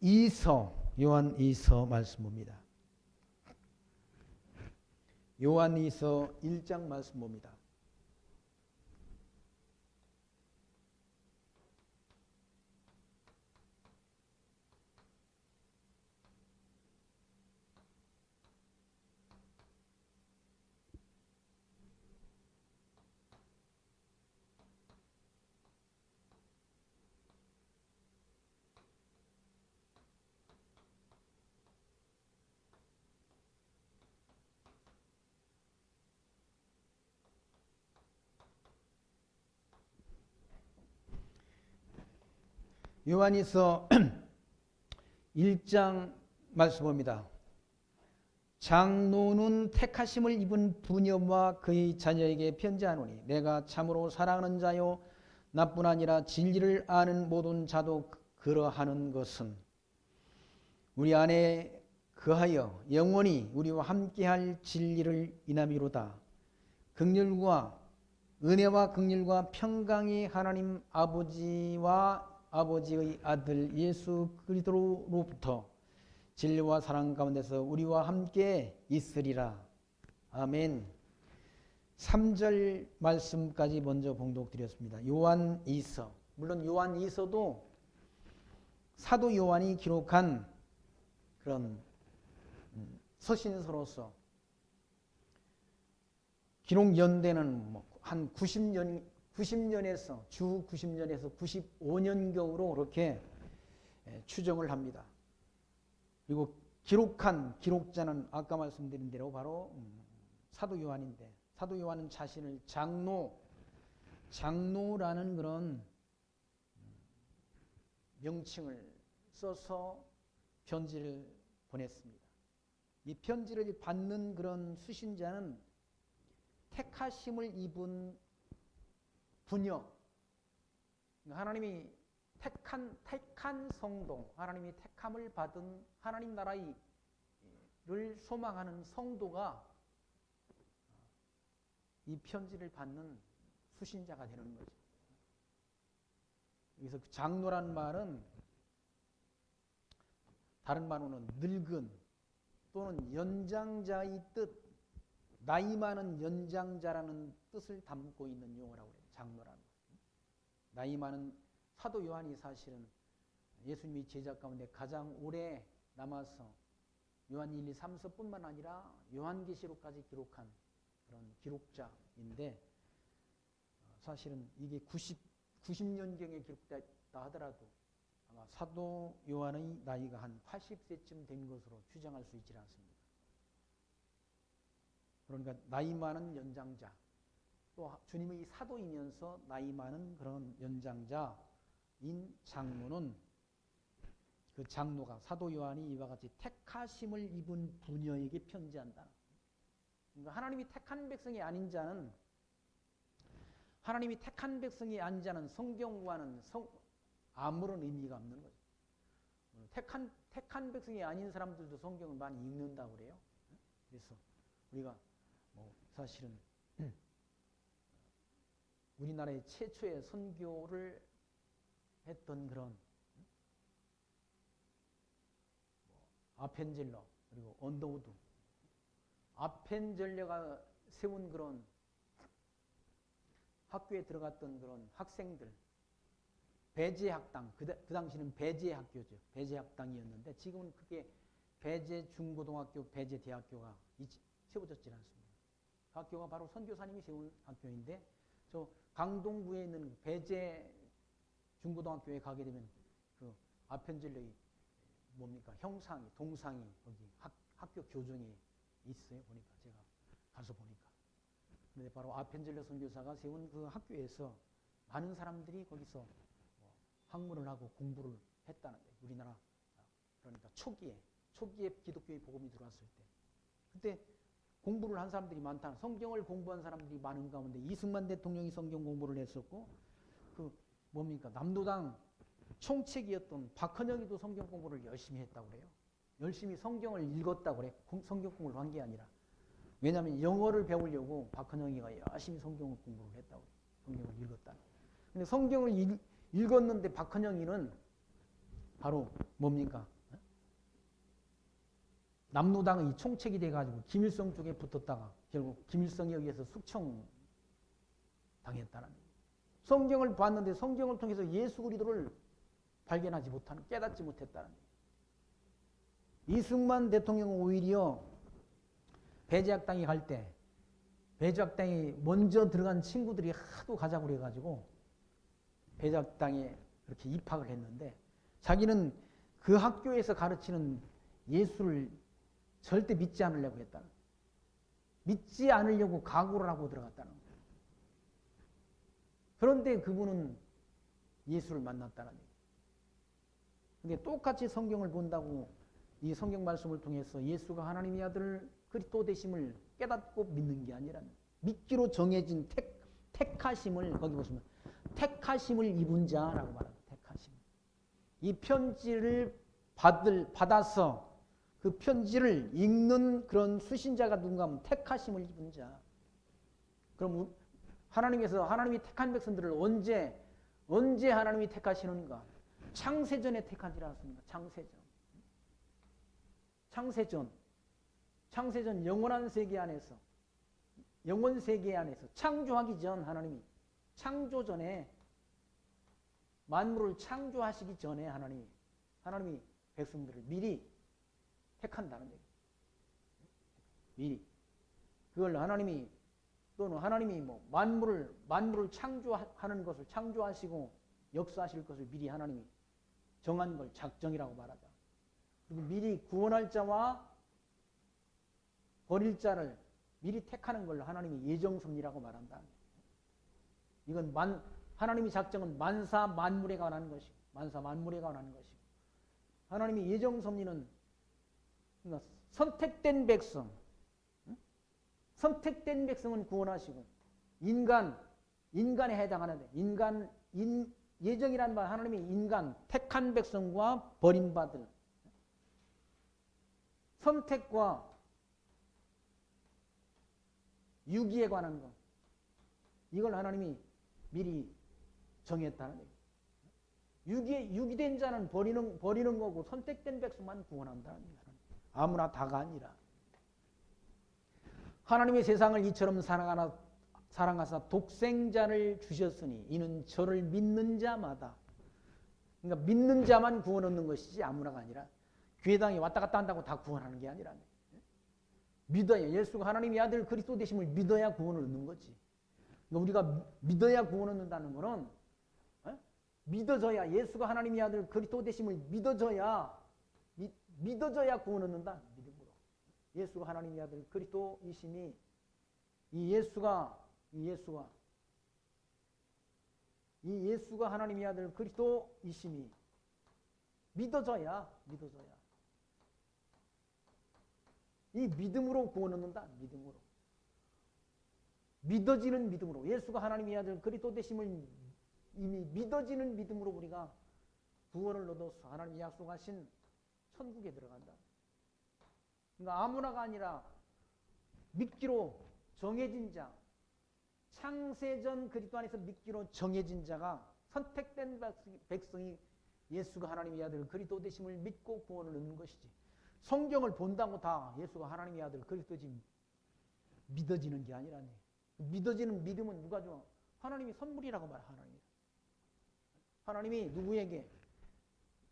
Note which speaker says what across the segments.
Speaker 1: 요한 2서 말씀 봅니다. 요한 2서 1장 말씀 봅니다. 요한이서 1장 말씀 봅니다. 장로는 택하심을 입은 부녀와 그의 자녀에게 편지하노니 내가 참으로 사랑하는 자요 나뿐 아니라 진리를 아는 모든 자도 그러하는 것은 우리 안에 그하여 영원히 우리와 함께할 진리를 인함이로다. 긍휼과 은혜와 긍휼과 평강이 하나님 아버지와 아버지의 아들 예수 그리스도로부터 진리와 사랑 가운데서 우리와 함께 있으리라. 아멘. 3절 말씀까지 먼저 봉독드렸습니다. 요한 2서. 물론 요한 2서도 사도 요한이 기록한 그런 서신서로서 기록 연대는 한 90년에서 주 90년에서 95년경으로 그렇게 추정을 합니다. 그리고 기록한 기록자는 아까 말씀드린 대로 바로 사도 요한인데, 사도 요한은 자신을 장로라는 그런 명칭을 써서 편지를 보냈습니다. 이 편지를 받는 그런 수신자는 택하심을 입은 부녀, 하나님이 택한 성도, 하나님이 택함을 받은 하나님 나라를 소망하는 성도가 이 편지를 받는 수신자가 되는 거죠. 여기서 장로란 말은 다른 말로는 늙은 또는 연장자의 뜻, 나이 많은 연장자라는 뜻을 담고 있는 용어라고 그래요. 장로라는 말. 나이 많은 사도 요한이 사실은 예수님의 제자 가운데 가장 오래 남아서 요한 1, 2, 3서뿐만 아니라 요한계시록까지 기록한 그런 기록자인데, 사실은 이게 90년경에 기록됐다 하더라도 아마 사도 요한의 나이가 한 80세쯤 된 것으로 추정할 수 있지 않습니다. 그러니까 나이 많은 연장자, 또 주님의 사도이면서 나이 많은 그런 연장자인 장로는, 그 장로가 사도 요한이 이와 같이 택하심을 입은 부녀에게 편지한다. 그러니까 하나님이 택한 백성이 아닌 자는, 하나님이 택한 백성이 아닌 자는 성경과는 아무런 의미가 없는 거죠. 택한 백성이 아닌 사람들도 성경을 많이 읽는다고 그래요. 그래서 우리가 사실은 우리나라의 최초의 선교를 했던 그런 아펜젤러, 그리고 언더우드, 아펜젤러가 세운 그런 학교에 들어갔던 그런 학생들, 배제학당, 그 당시는 배제학교죠. 배제학당이었는데 지금은 그게 배제중고등학교, 배제대학교가 세워졌지 않습니다. 그 학교가 바로 선교사님이 세운 학교인데, 저 강동구에 있는 배제중고등학교에 가게 되면 그 아펜젤러의 형상이, 동상이 거기 학교 교정에 있어요. 보니까 제가 가서 보니까. 근데 바로 아펜젤러 선교사가 세운 그 학교에서 많은 사람들이 거기서 학문을 하고 공부를 했다는 거예요. 우리나라, 그러니까 초기에 기독교의 복음이 들어왔을 때. 그때 공부를 한 사람들이 많다. 성경을 공부한 사람들이 많은 가운데 이승만 대통령이 성경 공부를 했었고, 남로당 총책이었던 박헌영이도 성경 공부를 열심히 했다고 그래요. 열심히 성경을 읽었다고 그래요. 성경 공부를 한 게 아니라. 왜냐하면 영어를 배우려고 박헌영이가 열심히 성경 공부를 했다고. 성경을 읽었다. 근데 성경을 읽었는데 박헌영이는 바로 뭡니까? 남로당의 총책이 돼가지고 김일성 쪽에 붙었다가 결국 김일성에 의해서 숙청 당했다는 거예요. 성경을 봤는데 성경을 통해서 예수 그리스도를 발견하지 못하는, 깨닫지 못했다는 거예요. 이승만 대통령은 오히려 배제학당에 갈 때 배제학당에 먼저 들어간 친구들이 하도 가자고 그래가지고 배제학당에 그렇게 입학을 했는데 자기는 그 학교에서 가르치는 예수를 절대 믿지 않으려고 했다는 거예요. 믿지 않으려고 각오를 하고 들어갔다는 거예요. 그런데 그분은 예수를 만났다는 거예요. 근데 똑같이 성경을 본다고 이 성경 말씀을 통해서 예수가 하나님의 아들 그리스도 되심을 깨닫고 믿는 게 아니라 믿기로 정해진 택하심을, 거기 보시면 택하심을 입은 자라고 말합니다. 택하심. 이 편지를 받아서 그 편지를 읽는 그런 수신자가 누군가 하면 택하심을 입은 자. 그럼 하나님이 택한 백성들을 언제 하나님이 택하시는가? 창세전에 택하지 않았습니까? 창세전 영원한 세계 안에서, 영원 세계 안에서 창조하기 전 하나님이, 창조 전에 만물을 창조하시기 전에 하나님이 백성들을 미리 택한다는 얘기예요. 미리. 그걸 하나님이 만물을 창조하는 것을, 창조하시고 역사하실 것을 미리 하나님이 정한 걸 작정이라고 말하자. 그리고 미리 구원할 자와 버릴 자를 미리 택하는 걸 하나님이 예정섭리라고 말한다. 이건 하나님의 작정은 만사 만물에 관한 것이고, 하나님의 예정섭리는 그러니까 선택된 백성은 구원하시고 인간에 해당하는데 예정이란 말, 하나님의 인간 택한 백성과 버림받을 선택과 유기에 관한 것, 이걸 하나님이 미리 정했다는 얘기예요. 유기된 자는 버리는 거고 선택된 백성만 구원한다는 얘기예요. 아무나 다가 아니라. 하나님의 세상을 이처럼 사랑하사 독생자를 주셨으니 이는 저를 믿는 자마다, 그러니까 믿는 자만 구원 얻는 것이지 아무나가 아니라 교회당에 왔다 갔다 한다고 다 구원하는 게 아니라 믿어야, 예수가 하나님의 아들 그리스도 되심을 믿어야 구원을 얻는 거지. 그러니까 우리가 믿어야 구원 얻는다는 거는 믿어져야, 예수가 하나님의 아들 그리스도 되심을 믿어져야 구원 얻는다. 믿음으로. 예수가 하나님의 아들 그리스도이심이, 이 예수가 하나님의 아들 그리스도이심이 믿어져야. 이 믿음으로 구원 얻는다. 믿음으로. 믿어지는 믿음으로, 예수가 하나님의 아들 그리스도 되심을 이미 믿어지는 믿음으로 우리가 구원을 얻어서 하나님이 약속하신 천국에 들어간다. 그러니까 아무나가 아니라 믿기로 정해진 자, 창세전 그리스도 안에서 믿기로 정해진 자가, 선택된 백성이 예수가 하나님의 아들 그리스도 되심을 믿고 구원을 얻는 것이지. 성경을 본다고 다 예수가 하나님의 아들 그리스도지 믿어지는 게 아니라니. 믿어지는 믿음은 누가 줘? 하나님이 선물이라고 말해. 하나님이 누구에게?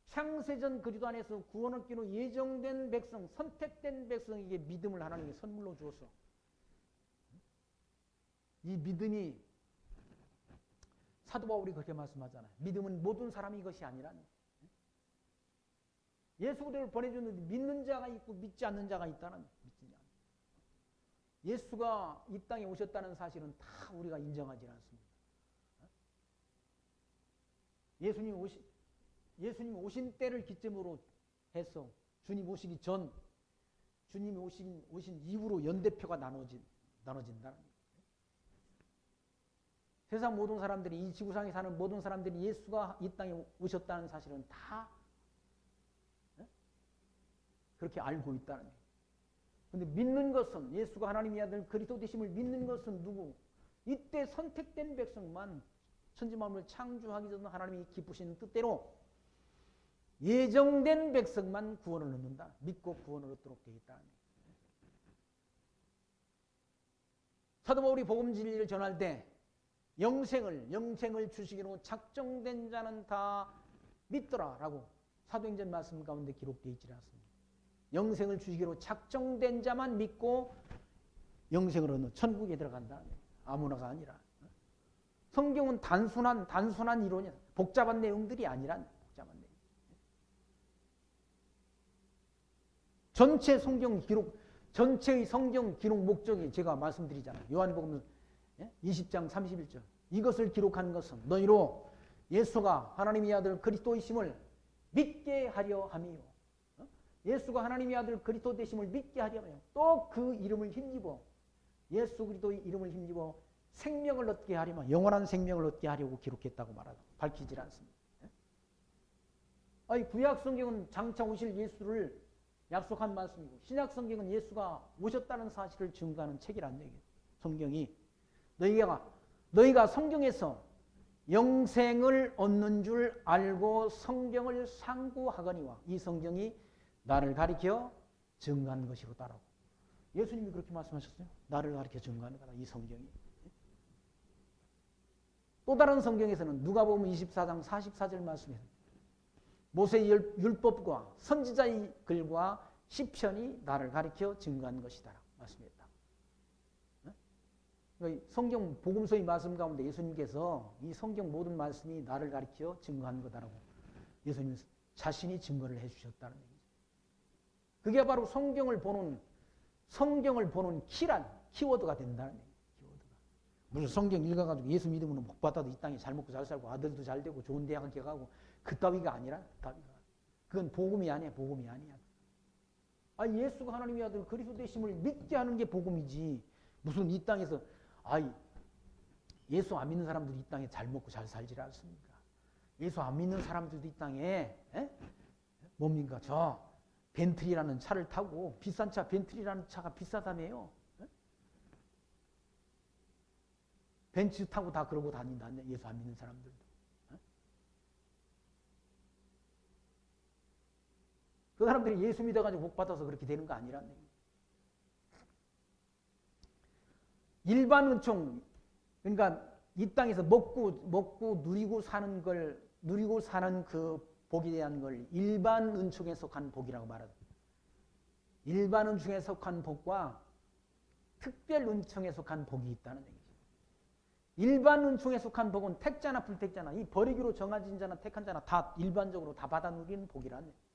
Speaker 1: 창세전 그리스도 안에서 구원 얻기로 예정된 백성, 선택된 백성에게 믿음을 하나님이 선물로 주었어. 이 믿음이, 사도 바울이 그렇게 말씀하잖아요. 믿음은 모든 사람이 것이 아니라니. 예수 그리스도를 보내줬는데 믿는 자가 있고 믿지 않는 자가 있다는, 예수가 이 땅에 오셨다는 사실은 다 우리가 인정하지 않습니다. 예수님 오신 때를 기점으로 해서 주님 오시기 전, 주님이 오신 이후로 연대표가 나눠진다는 거예요. 세상 모든 사람들이, 이 지구상에 사는 모든 사람들이 예수가 이 땅에 오셨다는 사실은 다 그렇게 알고 있다는 거예요. 근데 믿는 것은, 예수가 하나님의 아들 그리스도 되심을 믿는 것은 누구? 이때 선택된 백성만, 천지만물을 창조하기 전 하나님이 기쁘신 뜻대로 예정된 백성만 구원을 얻는다. 믿고 구원을 얻도록 되어 있다. 사도 바울이 복음 진리를 전할 때 영생을 주시기로 작정된 자는 다 믿더라라고 사도행전 말씀 가운데 기록되어 있지 않습니다. 영생을 주시기로 작정된 자만 믿고 영생을 얻는 천국에 들어간다. 아무나가 아니라. 성경은 단순한 이론이야. 복잡한 내용들이 아니라 복잡한 내용. 전체의 성경 기록 목적이 제가 말씀드리잖아요. 요한복음 20장 31절. 이것을 기록한 것은 너희로 예수가 하나님의 아들 그리스도이심을 믿게 하려 함이요. 예수가 하나님의 아들 그리스도 되심을 믿게 하려 함이요. 또 그 이름을 힘입어 예수 그리스도의 이름을 힘입어 생명을 얻게 하려면 영원한 생명을 얻게 하려고 기록했다고 말하다. 밝히질 않습니다. 아니 구약 성경은 장차 오실 예수를 약속한 말씀이고 신약 성경은 예수가 오셨다는 사실을 증거하는 책이란 얘기예요. 성경이 너희가 성경에서 영생을 얻는 줄 알고 성경을 상고하거니와 이 성경이 나를 가리켜 증거한 것이로다라고. 예수님이 그렇게 말씀하셨어요. 나를 가리켜 증거하는 거다. 이 성경이. 또 다른 성경에서는 누가복음 24장 44절 말씀에 모세의 율법과 선지자의 글과 시편이 나를 가리켜 증거한 것이다. 말씀했다. 성경 복음서의 말씀 가운데 예수님께서 이 성경 모든 말씀이 나를 가리켜 증거한 거다라고 예수님 자신이 증거를 해주셨다는 얘기죠. 그게 바로 성경을 보는 키워드가 된다는 얘기예요. 무슨 성경 읽어가지고 예수 믿으면 복 받아도 이 땅에 잘 먹고 잘 살고 아들도 잘 되고 좋은 대학 가고 그따위가 아니라 그건 복음이 아니야. 복음이 아니야. 예수가 하나님의 아들 그리스도 되심을 믿게 하는 게 복음이지. 무슨 이 땅에서 예수 안 믿는 사람들이 이 땅에 잘 먹고 잘 살지 않습니까? 예수 안 믿는 사람들도 이 땅에 뭡니까? 저 벤틀리라는 차를 타고 비싼 차 벤틀리라는 차가 비싸다며요. 벤츠 타고 다 그러고 다닌다. 예수 안 믿는 사람들도. 그 사람들이 예수 믿어가지고 복 받아서 그렇게 되는 거 아니라는 얘기예요. 일반 은총, 그러니까 이 땅에서 먹고 누리고 사는 그 복에 대한 걸 일반 은총에 속한 복이라고 말하죠. 일반 은총에 속한 복과 특별 은총에 속한 복이 있다는 얘기죠. 일반 은총에 속한 복은 택자나 불택자나 이 버리기로 정해진 자나 택한 자나 다 일반적으로 다 받아 누리는 복이라는 얘기죠.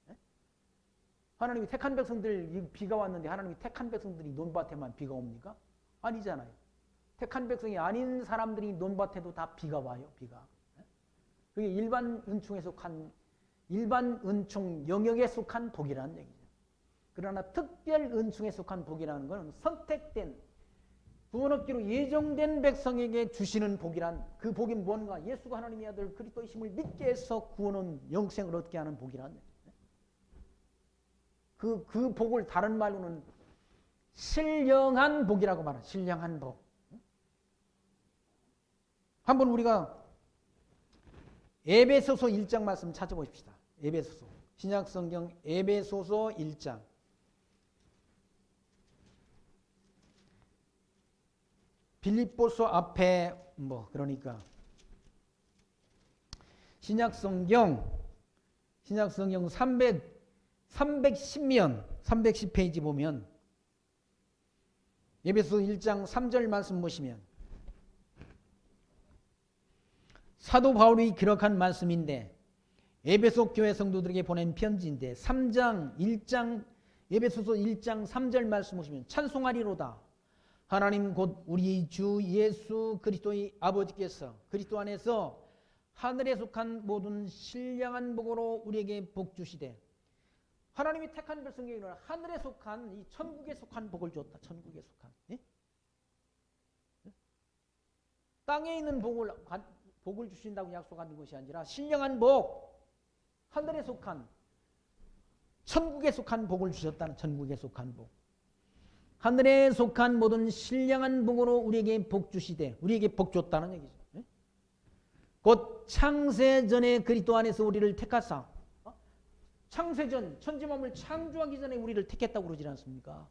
Speaker 1: 하나님이 택한 백성들 비가 왔는데 하나님이 택한 백성들이 논밭에만 비가 옵니까? 아니잖아요. 택한 백성이 아닌 사람들이 논밭에도 다 비가 와요. 비가. 그게 일반 은총 영역에 속한 복이라는 얘기죠. 그러나 특별 은총에 속한 복이라는 것은 선택된 구원 얻기로 예정된 백성에게 주시는 복이란 그 복이 뭔가? 예수가 하나님의 아들 그리스도이심을 믿게 해서 구원은 영생을 얻게 하는 복이라는 얘기죠. 그 복을 다른 말로는 신령한 복이라고 말합니다. 신령한 복. 한번 우리가 에베소서 1장 말씀 찾아보십시다. 에베소서. 신약성경 에베소서 1장. 빌립보서 앞에 그러니까 신약성경 310면 310페이지 보면 에베소서 1장 3절 말씀 보시면 사도 바울이 기록한 말씀인데 에베소 교회 성도들에게 보낸 편지인데 에베소서 1장 3절 말씀 보시면 찬송하리로다. 하나님 곧 우리 주 예수 그리스도의 아버지께서 그리스도 안에서 하늘에 속한 모든 신령한 복으로 우리에게 복 주시되 하나님이 택한 백성에게는 하늘에 속한 이 천국에 속한 복을 줬다. 천국에 속한. 예? 땅에 있는 복을 주신다고 약속하는 것이 아니라 신령한 복, 하늘에 속한 천국에 속한 복을 주셨다는 천국에 속한 복. 하늘에 속한 모든 신령한 복으로 우리에게 복 주시되 우리에게 복 줬다는 얘기죠. 곧 창세 전에 그리스도 안에서 우리를 택하사 창세전 천지만물 창조하기 전에 우리를 택했다고 그러지 않습니까?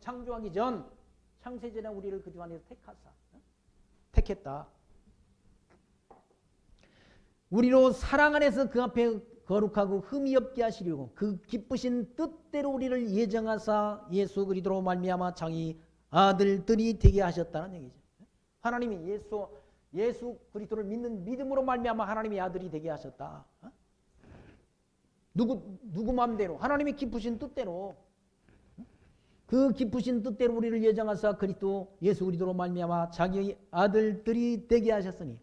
Speaker 1: 창조하기 전 창세전에 우리를 그 주 안에서 택했다. 우리로 사랑 안에서 그 앞에 거룩하고 흠이 없게 하시려고 그 기쁘신 뜻대로 우리를 예정하사 예수 그리스도로 말미암아 자기 아들들이 되게 하셨다는 얘기죠. 하나님이 예수 그리스도를 믿는 믿음으로 말미암아 하나님의 아들이 되게 하셨다. 누구 마음대로 하나님이 기쁘신 뜻대로 그 기쁘신 뜻대로 우리를 예정하사 예수 그리스도로 말미암아 자기 아들들이 되게 하셨으니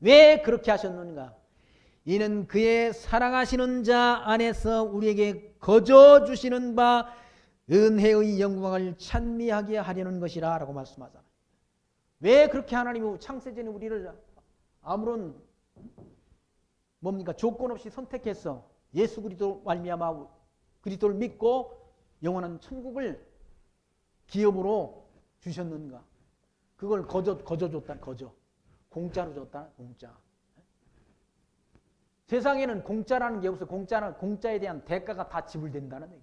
Speaker 1: 왜 그렇게 하셨는가? 이는 그의 사랑하시는 자 안에서 우리에게 거저 주시는 바 은혜의 영광을 찬미하게 하려는 것이라 라고 말씀하잖아요. 왜 그렇게 하나님이 창세전에 우리를 아무런 조건 없이 선택해서 예수 그리스도 말미암아 그리스도를 믿고 영원한 천국을 기업으로 주셨는가? 그걸 거저 줬다. 공짜로 줬다. 공짜. 세상에는 공짜라는 게 없어. 공짜에 대한 대가가 다 지불된다는 얘기.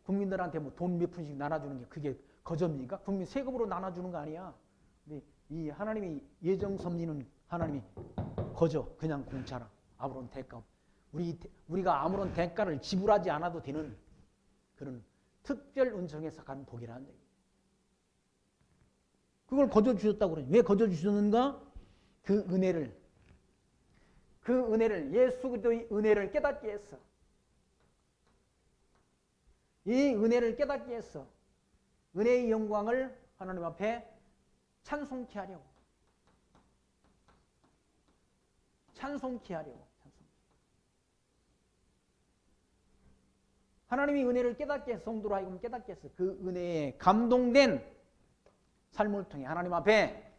Speaker 1: 국민들한테 돈 몇 푼씩 나눠주는 게 그게 거저입니까? 국민 세금으로 나눠주는 거 아니야. 근데 이 하나님이 예정 섭리는 하나님이 거저 그냥 공짜라. 아무런 대가 없. 우리가 아무런 대가를 지불하지 않아도 되는 그런 특별 은총에서 간 복이라는 얘기. 그걸 거저 주셨다고 그래요. 왜 거저 주셨는가? 그 은혜를 예수 그리스도의 은혜를 깨닫게 했어. 이 은혜를 깨닫게 했어. 은혜의 영광을 하나님 앞에 찬송케 하려고. 하나님이 은혜를 깨닫게 해서 성도로 하여금 깨닫게 했어. 그 은혜에 감동된 삶을 통해 하나님 앞에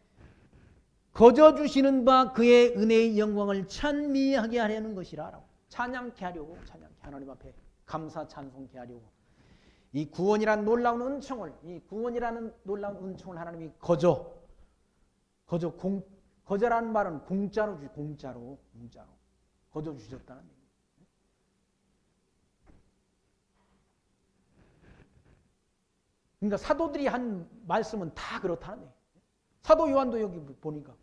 Speaker 1: 거저 주시는 바 그의 은혜의 영광을 찬미하게 하려는 것이라. 찬양케 하려고. 하나님 앞에 감사 찬송케 하려고. 이 구원이라는 놀라운 은총을 하나님이 거저라는 말은 공짜로 거저 주셨다는 얘기. 그러니까 사도들이 한 말씀은 다 그렇다는 얘기. 사도 요한도 여기 보니까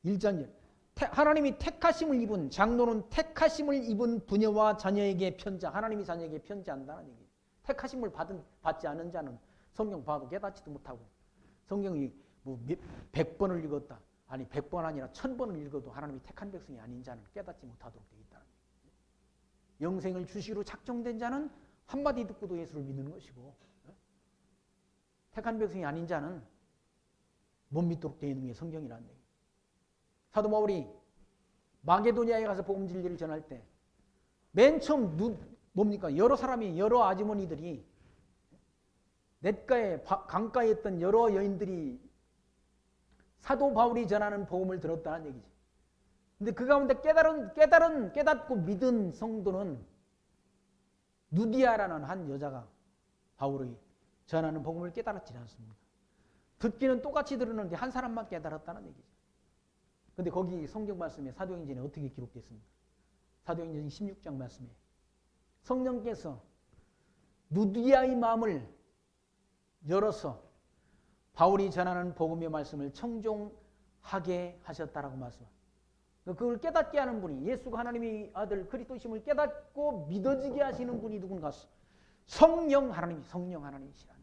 Speaker 1: 1장 하나님이 택하심을 입은 장로는 택하심을 입은 부녀와 자녀에게 하나님이 자녀에게 편지한다는 얘기. 택하심을 받지 않은 자는 성경 봐도 깨닫지도 못하고 성경이 100번을 읽었다. 아니 100번 아니라 1000번을 읽어도 하나님이 택한 백성이 아닌 자는 깨닫지 못하도록 되어 있다는 얘기. 영생을 주시로 작정된 자는 한마디 듣고도 예수를 믿는 것이고 택한 백성이 아닌 자는 못 믿도록 되어 있는 게 성경이라는 얘기. 사도 바울이 마게도니아에 가서 복음 진리를 전할 때 맨 처음 여러 아주머니들이 냇가에 강가에 있던 여러 여인들이 사도 바울이 전하는 복음을 들었다는 얘기지. 근데 그 가운데 깨닫고 믿은 성도는 누디아라는 한 여자가 바울이 전하는 복음을 깨달았지 않습니까? 듣기는 똑같이 들었는데 한 사람만 깨달았다는 얘기죠. 근데 거기 성경 말씀에 사도행전에 어떻게 기록됐습니까? 사도행전 16장 말씀에 성령께서 누디아의 마음을 열어서 바울이 전하는 복음의 말씀을 청종하게 하셨다라고 말씀합니다. 그걸 깨닫게 하는 분이 예수가 하나님의 아들 그리스도심을 깨닫고 믿어지게 하시는 분이 누군가? 성령 하나님이시라는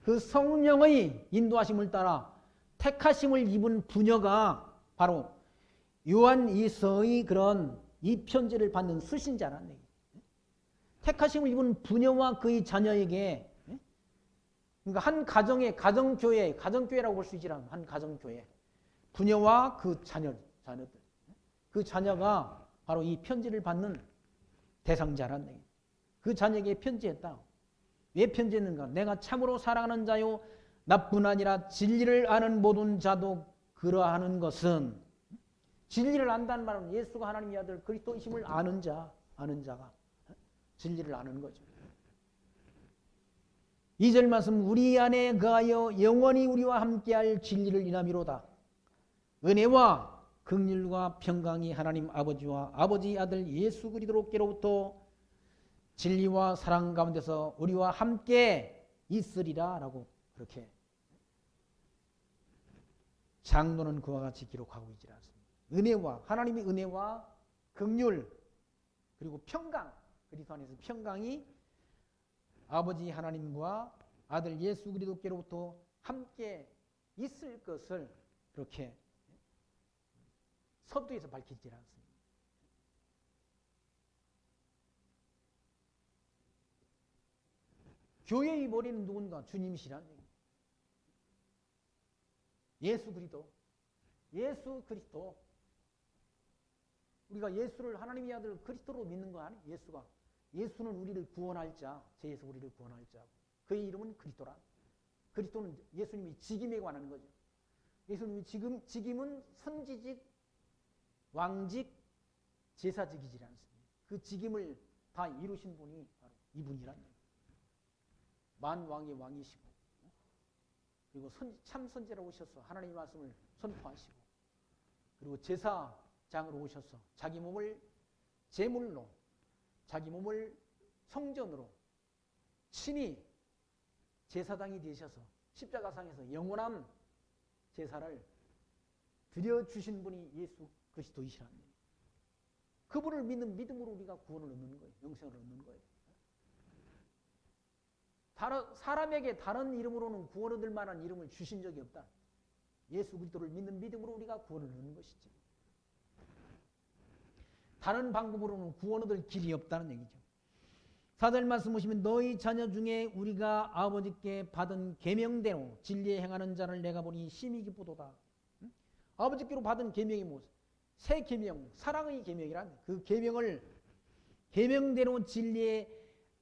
Speaker 1: 그 성령의 인도하심을 따라 택하심을 입은 부녀가 바로 요한 이서의 그런 이 편지를 받는 수신자라는 얘기. 택하심을 입은 부녀와 그의 자녀에게, 그러니까 한 가정의 가정교회라고 볼 수 있지만 한 가정교회 부녀와 그 자녀들, 그 자녀가 바로 이 편지를 받는 대상자라는 얘기. 그 자녀에게 편지했다. 왜 편지했는가? 내가 참으로 사랑하는 자요 나뿐 아니라 진리를 아는 모든 자도 그러하는 것은, 진리를 안다는 말은 예수가 하나님의 아들 그리스도이심을 아는 자가 진리를 아는 거죠. 2절 말씀, 우리 안에 거하여 영원히 우리와 함께할 진리를 인함이로다. 은혜와 긍휼과 평강이 하나님 아버지와 아버지 아들 예수 그리스도께로부터 진리와 사랑 가운데서 우리와 함께 있으리라 라고 그렇게 장로는 그와 같이 기록하고 있지 않습니다. 은혜와 하나님의 은혜와 긍휼 그리고 평강 그리스도 안에서 평강이 아버지 하나님과 아들 예수 그리스도께로부터 함께 있을 것을 그렇게 서두에서 밝히지 않습니다. 교회의 머리는 누군가? 주님이시라는 얘기입니다. 예수 그리스도. 예수 그리스도. 우리가 예수를 하나님의 아들 그리스도로 믿는 거 아니에요? 예수가. 예수는 우리를 구원할 자, 죄에서 우리를 구원할 자. 그의 이름은 그리스도라. 그리스도는 예수님이 직임에 관한 거죠. 예수님이 직임은 선지직, 왕직, 제사직이지 않습니다. 그 직임을 다 이루신 분이 바로 이분이란 얘기예요. 만왕의 왕이시고 그리고 참 선지자로 오셔서 하나님의 말씀을 선포하시고 그리고 제사장으로 오셔서 자기 몸을 제물로 자기 몸을 성전으로 친히 제사장이 되셔서 십자가상에서 영원한 제사를 드려주신 분이 예수 그리스도이시라는 거예요. 그분을 믿는 믿음으로 우리가 구원을 얻는 거예요. 영생을 얻는 거예요. 사람에게 다른 이름으로는 구원 얻을 만한 이름을 주신 적이 없다. 예수 그리스도를 믿는 믿음으로 우리가 구원을 얻는 것이지. 다른 방법으로는 구원 얻을 길이 없다는 얘기죠. 4절 말씀 보시면 너희 자녀 중에 우리가 아버지께 받은 계명대로 진리에 행하는 자를 내가 보니 심히 기쁘도다. 아버지께로 받은 계명이 무엇? 새 계명, 사랑의 계명이란 그 계명대로 진리에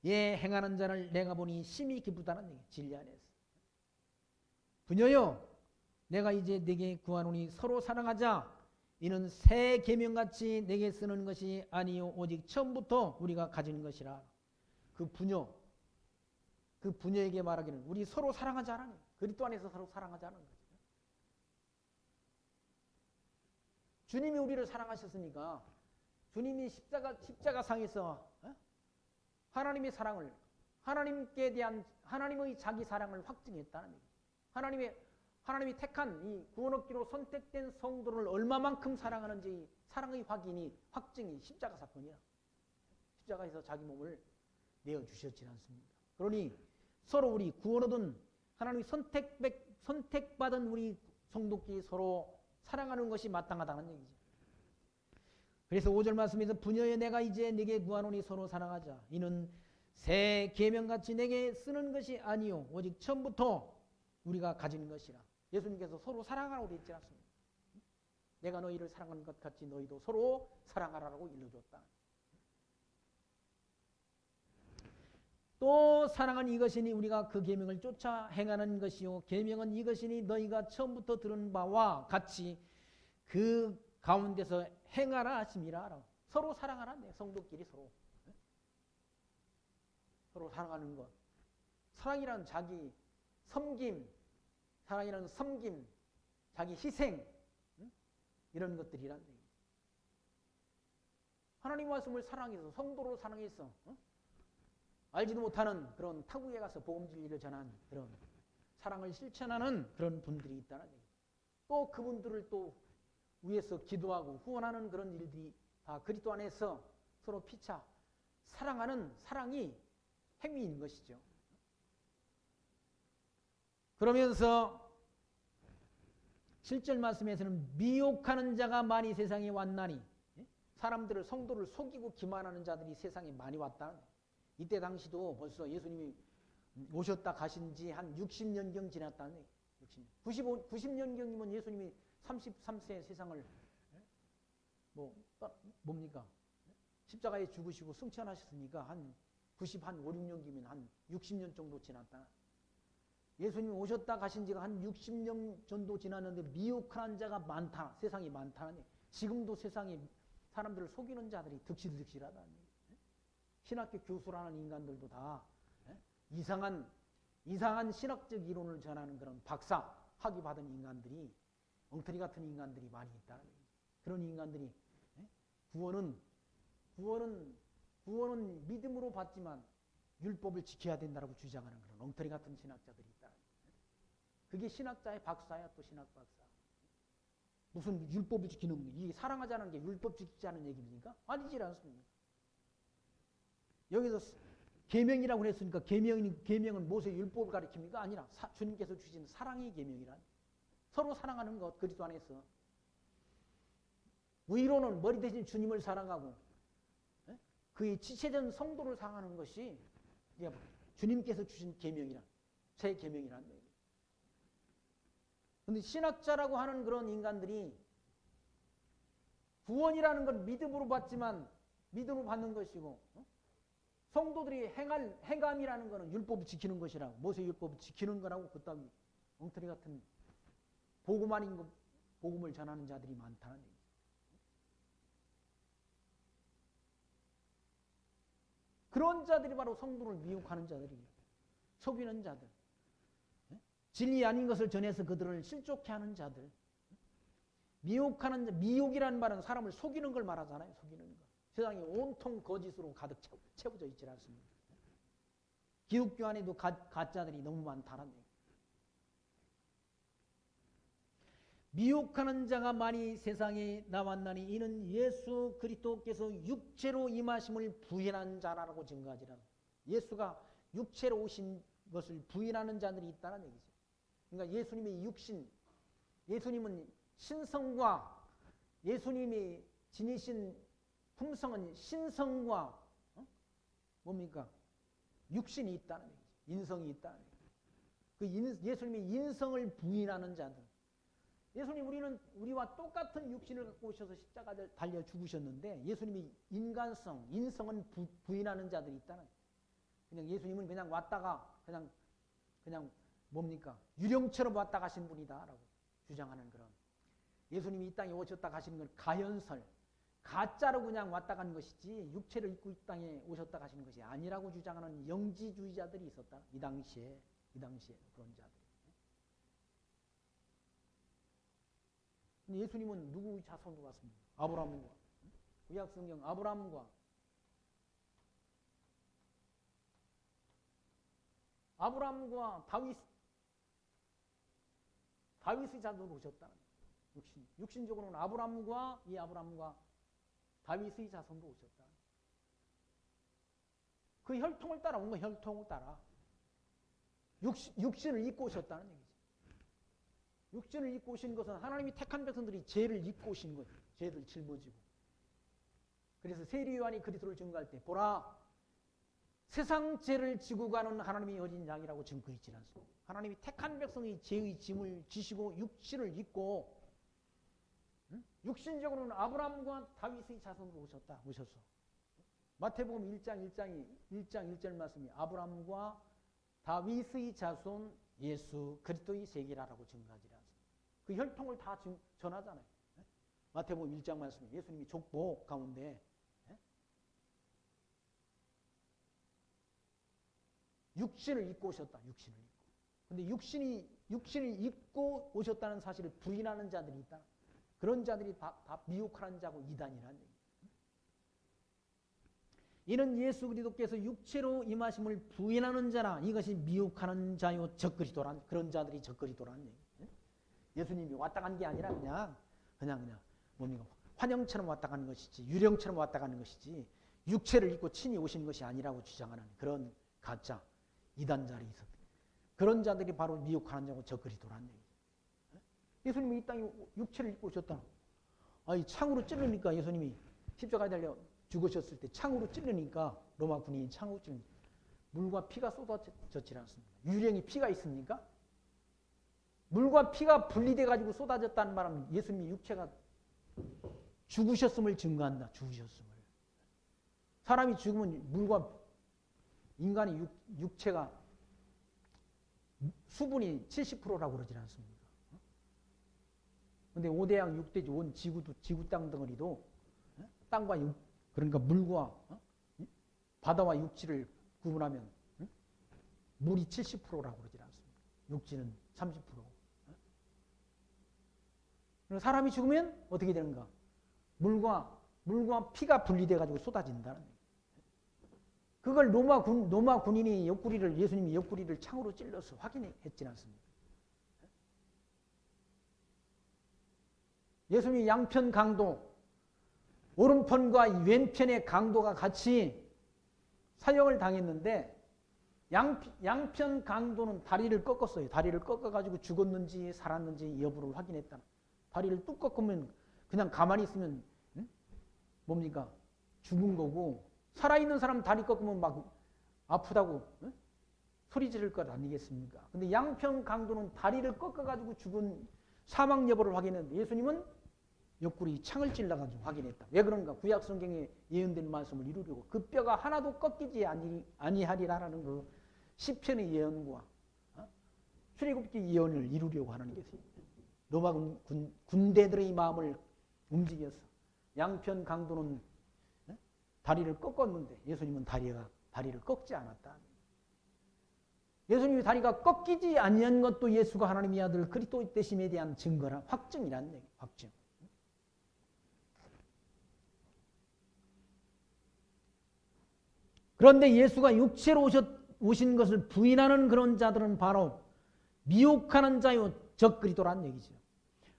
Speaker 1: 행하는 자를 내가 보니 심히 기쁘다는 얘기. 진리 안에서. 부녀여, 내가 이제 네게 구하노니 서로 사랑하자. 이는 새 계명같이 내게 쓰는 것이 아니요 오직 처음부터 우리가 가진 것이라. 그 부녀에게 말하기는 우리 서로 사랑하자는 그리스도 안에서 서로 사랑하자는 거죠. 주님이 우리를 사랑하셨으니까 주님이 십자가 상에서 하나님의 사랑을 하나님께 대한 하나님의 자기 사랑을 확증했다는 얘기죠. 하나님이 택한 이 구원 얻기로 선택된 성도를 얼마만큼 사랑하는지 사랑의 확증이 십자가 사건이야. 십자가에서 자기 몸을 내어주셨지 않습니까? 그러니 서로 우리 구원 얻은 하나님이 선택받은 우리 성도끼리 서로 사랑하는 것이 마땅하다는 얘기죠. 그래서 5절 말씀에서 부녀여 내가 이제 네게 구하노니 서로 사랑하자. 이는 새 계명같이 내게 쓰는 것이 아니요 오직 처음부터 우리가 가진 것이라. 예수님께서 서로 사랑하라고 그랬지 않습니까? 내가 너희를 사랑한 것 같이 너희도 서로 사랑하라고 일러줬다. 또 사랑은 이것이니 우리가 그 계명을 쫓아 행하는 것이요 계명은 이것이니 너희가 처음부터 들은 바와 같이 그 가운데서 행하라 하심이라. 서로 사랑하라. 성도끼리 서로 사랑하는 것. 사랑이란 자기 섬김, 자기 희생 이런 것들이란 얘기예요. 하나님 말씀을 사랑해서 성도로 사랑해서 알지도 못하는 그런 타국에 가서 복음 진리를 전한 그런 사랑을 실천하는 그런 분들이 있다는 얘기예요. 또 그분들을 또 위에서 기도하고 후원하는 그런 일들이 다 그리스도 안에서 서로 피차 사랑하는 사랑이 행위인 것이죠. 그러면서 7절 말씀에서는 미혹하는 자가 많이 세상에 왔나니 사람들을 성도를 속이고 기만하는 자들이 세상에 많이 왔다. 이때 당시도 벌써 예수님이 오셨다 가신 지 한 60년경 지났다는 얘기예요. 90년경이면 예수님이 33세 세상을 뭡니까? 십자가에 죽으시고 승천하셨으니까 한 5, 6년기면 한 60년 정도 지났다. 예수님이 오셨다 가신 지가 한 60년 정도 지났는데 미혹한 자가 많다. 세상이 많다는 얘기예요. 지금도 세상에 사람들을 속이는 자들이 득실득실하다는 얘기예요. 신학교 교수라는 인간들도 다 이상한 신학적 이론을 전하는 그런 박사, 학위 받은 인간들이 엉터리 같은 인간들이 많이 있다는 거예요. 그런 인간들이 구원은 믿음으로 받지만 율법을 지켜야 된다고 주장하는 그런 엉터리 같은 신학자들이 있다. 그게 신학자의 박사야. 또 신학 박사. 무슨 율법을 지키는, 이 사랑하자는 게 율법 지키지 않은 얘기입니까? 아니지 않습니까? 여기서 계명이라고 했으니까 계명은 모세 율법을 가리킵니까? 아니라 주님께서 주신 사랑의 계명이란, 서로 사랑하는 것, 그리스도 안에서 의로는 머리 대신 주님을 사랑하고 그의 지체된 성도를 사랑하는 것이 주님께서 주신 계명이란, 새 계명이란 얘기예요. 그런데 신학자라고 하는 그런 인간들이 구원이라는 건 믿음으로 받지만 믿음으로 받는 것이고, 성도들이 행함이라는 것은 율법을 지키는 것이라고, 모세 율법을 지키는 거라고, 그따위 엉터리 같은 복음 아닌 것, 복음을 전하는 자들이 많다는 얘기죠. 그런 자들이 바로 성도를 미혹하는 자들이에요. 속이는 자들. 진리 아닌 것을 전해서 그들을 실족해 하는 자들. 미혹이라는 말은 사람을 속이는 걸 말하잖아요. 속이는 거. 세상이 온통 거짓으로 가득 채워져 있지 않습니까? 기독교 안에도 가짜들이 너무 많다는 얘기예요. 미혹하는 자가 많이 세상에 나왔나니 이는 예수 그리스도께서 육체로 임하심을 부인한 자라고 증거하지라. 예수가 육체로 오신 것을 부인하는 자들이 있다는 얘기죠. 그러니까 예수님의 육신, 예수님은 신성과, 예수님이 지니신 품성은 신성과 뭡니까? 육신이 있다는 얘기죠. 인성이 있다는 얘기죠. 예수님의 인성을 부인하는 자들. 예수님, 우리와 똑같은 육신을 갖고 오셔서 십자가를 달려 죽으셨는데 예수님이 인간성, 인성은 부인하는 자들이 있다는 거예요. 그냥 예수님은 그냥 왔다가 그냥 뭡니까? 유령처럼 왔다 가신 분이다라고 주장하는 그런, 예수님이 이 땅에 오셨다 가시는 건 가연설, 가짜로 그냥 왔다 간 것이지 육체를 입고 이 땅에 오셨다 가시는 것이 아니라고 주장하는 영지주의자들이 있었다. 이 당시에 그런 자들. 예수님은 누구의 자손으로 왔습니까? 아브라함과, 구약성경 아브라함과 다윗의 자손으로 오셨다. 육신적으로는 아브라함과 다윗의 자손으로 오셨다. 그 혈통을 따라 온 거, 혈통을 따라 육신을 입고 오셨다는 얘기죠. 육신을 입고 오신 것은 하나님이 택한 백성들이 죄를 입고 오신 거예요. 죄를 짊어지고. 그래서 세리요한이 그리스도를 증거할 때 보라, 세상 죄를 지고 가는 하나님의 어린 양이라고 증거했지 않습니까? 하나님이 택한 백성이 죄의 짐을 지시고 육신을 입고, 육신적으로는 아브라함과 다윗의 자손으로 오셨어. 마태복음 1장 1절 말씀이 아브라함과 다윗의 자손 예수 그리스도의 세계라고 증거하지 않습니까? 그 혈통을 다 전하잖아요. 마태복음 1장 말씀이 예수님이 족보 가운데 육신을 입고 오셨다. 육신을 입고. 근데 육신을 입고 오셨다는 사실을 부인하는 자들이 있다. 그런 자들이 다 미혹하는 자고 이단이라는 얘기예요. 이는 예수 그리스도께서 육체로 임하심을 부인하는 자라. 이것이 미혹하는 자요 적그리스도란, 그런 자들이 적그리스도라는 얘기예요. 예수님이 왔다 간 게 아니라 그냥 뭡니까? 환영처럼 왔다 가는 것이지, 유령처럼 왔다 가는 것이지, 육체를 입고 친히 오신 것이 아니라고 주장하는 그런 가짜 이단자들이 있었다. 그런 자들이 바로 미혹하는 자고 적그리스도라는 얘기예요. 예수님이 이 땅에 육체를 입고 오셨다. 아니, 창으로 찔르니까, 예수님이 십자가에 달려 죽으셨을 때 창으로 찔르니까, 로마 군인이 창으로 찔르니까 물과 피가 쏟아졌지 않습니까? 유령이 피가 있습니까? 물과 피가 분리돼 가지고 쏟아졌다는 말은 예수님이 육체가 죽으셨음을 증거한다. 죽으셨음을. 사람이 죽으면 인간의 육체가 수분이 70%라고 그러지 않습니까? 근데 5대양 6대지 온 지구 땅 덩어리도 땅과 그러니까 물과 바다와 육지를 구분하면 물이 70%라고 그러지 않습니까? 육지는 30%. 사람이 죽으면 어떻게 되는가? 물과 피가 분리돼 가지고 쏟아진다는 얘기예요. 그걸 로마 군인이 예수님이 옆구리를 창으로 찔러서 확인했지 않습니까? 예수님이 양편 강도, 오른편과 왼편의 강도가 같이 사형을 당했는데 양편 강도는 다리를 꺾었어요. 다리를 꺾어가지고 죽었는지 살았는지 여부를 확인했다. 다리를 뚝 꺾으면 그냥 가만히 있으면 뭡니까? 죽은 거고, 살아있는 사람 다리 꺾으면 막 아프다고 소리 지를 것 아니겠습니까? 근데 양편 강도는 다리를 꺾어가지고 죽은 사망 여부를 확인했는데 예수님은 옆구리 창을 찔러가지고 확인했다. 왜 그런가? 구약 성경에 예언된 말씀을 이루려고 그 뼈가 하나도 꺾이지 아니하리라라는 그 시편의 예언과 출애굽기 예언을 이루려고 하는 것이 로마 군대들의 마음을 움직여서 양편 강도는 다리를 꺾었는데 예수님은 다리를 꺾지 않았다. 예수님이 다리가 꺾이지 아니한 것도 예수가 하나님의 아들 그리스도 되심에 대한 증거라 확증이라는 얘기. 확증. 그런데 예수가 육체로 오신 것을 부인하는 그런 자들은 바로 미혹하는 자요 적 그리스도란 얘기죠.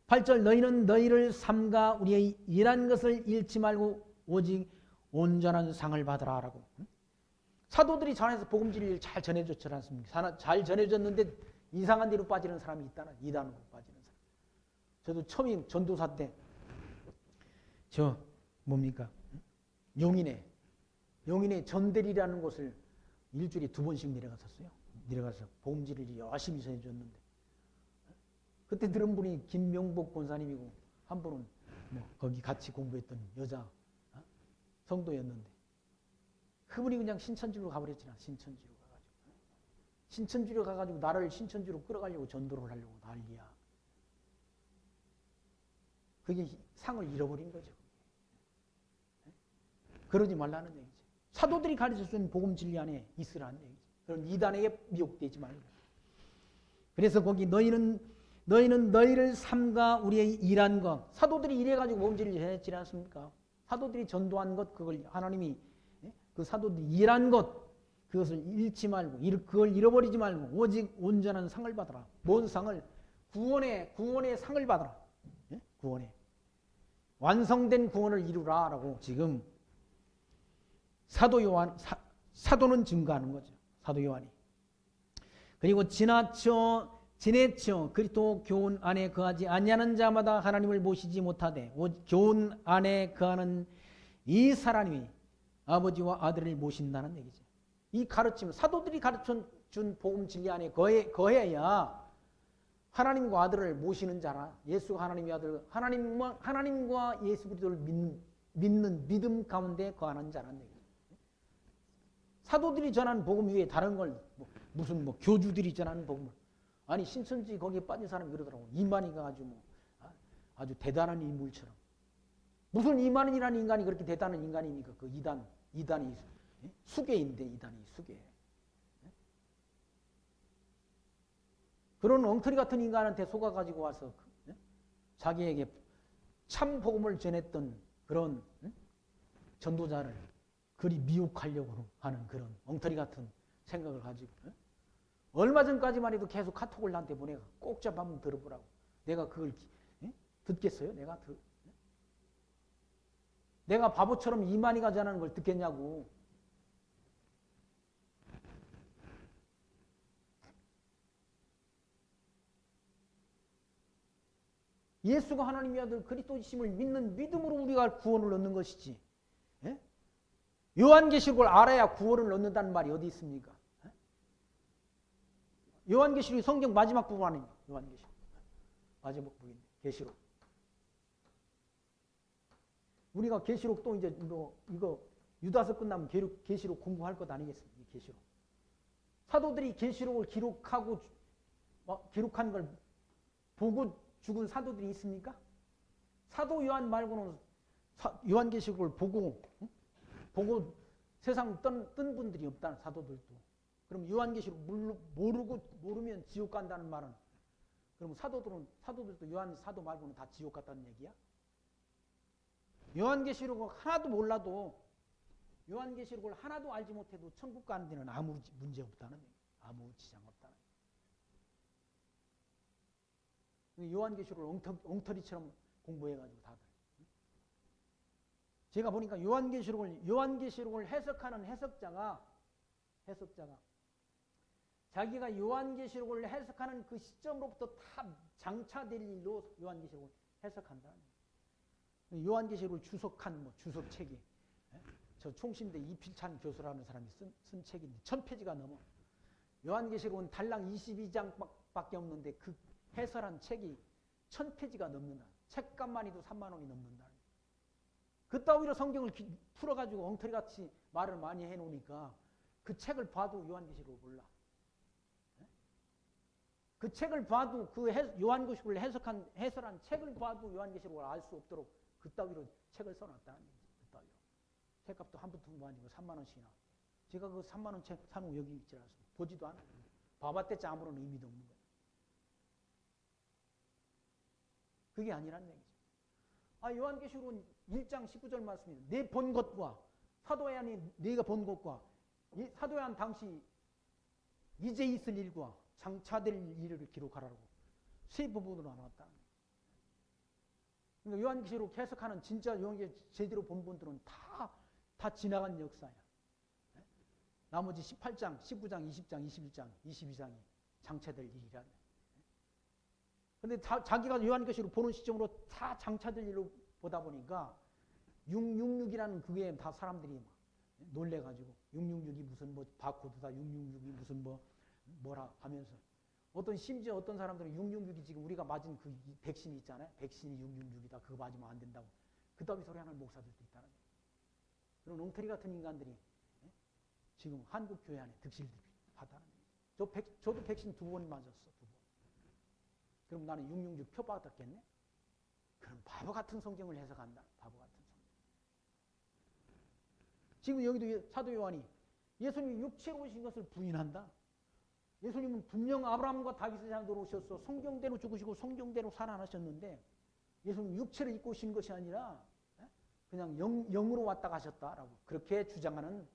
Speaker 1: 8절 너희는 너희를 삼가 우리의 일한 것을 잃지 말고 오직 온전한 상을 받으라 라고. 사도들이 전해서 복음진리를 잘 전해줬지 않습니까? 잘 전해줬는데 이상한 데로 빠지는 사람이 있다는, 이단으로 빠지는 사람. 저도 처음에 전도사 때 용인에 전대리라는 곳을 일주일에 2번씩 내려갔었어요. 내려가서 복음진리를 열심히 전해줬는데 그때 들은 분이 김명복 권사님이고 한 분은 거기 같이 공부했던 여자 성도였는데 그분이 그냥 신천지로 가버렸잖아. 신천지로 가가지고 나를 신천지로 끌어가려고 전도를 하려고 난리야. 그게 상을 잃어버린 거죠. 그러지 말라는 얘기죠. 사도들이 가르쳐준 복음 진리 안에 있으라는 얘기죠. 그런 이단에게 미혹되지 말고. 그래서 거기 너희는 너희를 삼가 우리의 일한 것. 사도들이 이래가지고 복음 진리를 전했지 않습니까? 사도들이 전도한 것, 그걸 하나님이 그 사도들이 일한 것, 그것을 잃지 말고, 그걸 잃어버리지 말고, 오직 온전한 상을 받아라. 뭔 상을? 구원의 상을 받아라. 구원의. 완성된 구원을 이루라. 라고 지금 사도는 증거하는 거죠. 사도 요한이. 그리고 지내쳐 그리스도 교훈 안에 거하지 아니하는 자마다 하나님을 모시지 못하되 교훈 안에 거하는 이 사람이 아버지와 아들을 모신다는 얘기죠. 이 가르침, 사도들이 가르쳐준 복음 진리 안에 거해야 하나님과 아들을 모시는 자라. 예수가 하나님의 아들, 하나님과 예수 그리스도를 믿는 믿음 가운데 거하는 자라는 얘기죠. 사도들이 전한 복음 위에 다른 걸 무슨 교주들이 전하는 복음을, 아니 신천지 거기에 빠진 사람이 그러더라고. 이만희가 아주 대단한 인물처럼. 무슨 이만희라는 인간이 그렇게 대단한 인간입니까? 그 이단이 수괴인데, 이단이 수괴. 그런 엉터리 같은 인간한테 속아가지고 와서 자기에게 참 복음을 전했던 그런 전도자를 그리 미혹하려고 하는 그런 엉터리 같은 생각을 가지고, 얼마 전까지만 해도 계속 카톡을 나한테 보내가 꼭 좀 한번 들어보라고. 내가 그걸 듣겠어요? 내가 바보처럼 이만희가 전하는 걸 듣겠냐고. 예수가 하나님의 아들 그리스도이심을 믿는 믿음으로 우리가 구원을 얻는 것이지. 요한계시록을 알아야 구원을 얻는다는 말이 어디 있습니까? 요한계시록이 성경 마지막 부분 아닙니까? 요한계시록. 마지막 부분인데, 계시록. 우리가 계시록 또 이제 이거 유다서 끝나면 계시록 공부할 것 아니겠습니까? 계시록. 사도들이 계시록을 기록한 걸 보고 죽은 사도들이 있습니까? 사도 요한 말고는 요한계시록을 보고 세상 뜬 분들이 없다. 사도들도. 그럼 요한계시록 모르면 지옥 간다는 말은 그럼 사도들도 요한 사도 말고는 다 지옥 갔다는 얘기야? 요한계시록을 하나도 몰라도 요한계시록을 하나도 알지 못해도 천국 가는 데는 아무 문제 없다는 얘기. 아무 지장 없다는 얘기. 요한계시록을 엉터리처럼 공부해가지고 다들. 제가 보니까 요한계시록을 해석하는 해석자가 자기가 요한계시록을 해석하는 그 시점으로부터 다 장차될 일로 요한계시록을 해석한다는 얘기. 요한계시록을 주석한 주석책이 저 총신대 이필찬 교수라는 사람이 쓴 책인데 1000페이지가 넘어. 요한계시록은 달랑 22장밖에 없는데 그 해설한 책이 1000페이지가 넘는다. 책값만 해도 3만 원이 넘는다. 그따위로 성경을 풀어가지고 엉터리같이 말을 많이 해놓으니까 그 책을 봐도 요한계시록을 몰라. 그 책을 봐도 요한계시록을 해설한 책을 봐도 요한계시록을 알 수 없도록 그따위로 책을 써놨다는 얘기죠. 그따위로. 책값도 한 푼도 아니고 3만 원씩이나. 제가 그 3만 원 책 사놓고 여기 있지 않습니다. 보지도 않아요. 봐봤댔자 아무런 의미도 없는 거예요. 그게 아니란 얘기죠. 요한계시록은 1장 19절 말씀입니다. 내 본 것과 사도 요한이 네가 본 것과 사도 요한 당시 이제 있을 일과 장차될 일을 기록하라고 세 부분으로 나눴다. 그러니까 요한계시록 해석하는 진짜 요한계시록 제대로 본 분들은 다 지나간 역사야. 나머지 18장, 19장, 20장, 21장, 22장이 장차될 일이란. 근데 자기가 요한계시록 보는 시점으로 다 장차될 일로 보다 보니까 666이라는 그게 다 사람들이 놀래가지고 666이 무슨 바코드다, 666이 무슨 뭐라 하면서 심지어 어떤 사람들은 666이 지금 우리가 맞은 그 백신이 있잖아요. 백신이 666이다. 그거 맞으면 안 된다고. 그따위 소리 하는 목사들도 있다는 거예요. 그런 엉터리 같은 인간들이 지금 한국 교회 안에 득실하다는 거예요. 저도 백신 2번 맞았어. 2번. 그럼 나는 666 표 받았겠네? 그럼 바보 같은 성경을 해석한다. 바보 같은 성경. 지금 여기도 사도 요한이 예수님이 육체로 오신 것을 부인한다. 예수님은 분명 아브라함과 다윗의 자손으로 오셔서 성경대로 죽으시고 성경대로 살아나셨는데 예수님은 육체를 입고 오신 것이 아니라 그냥 영으로 왔다 가셨다라고 그렇게 주장하는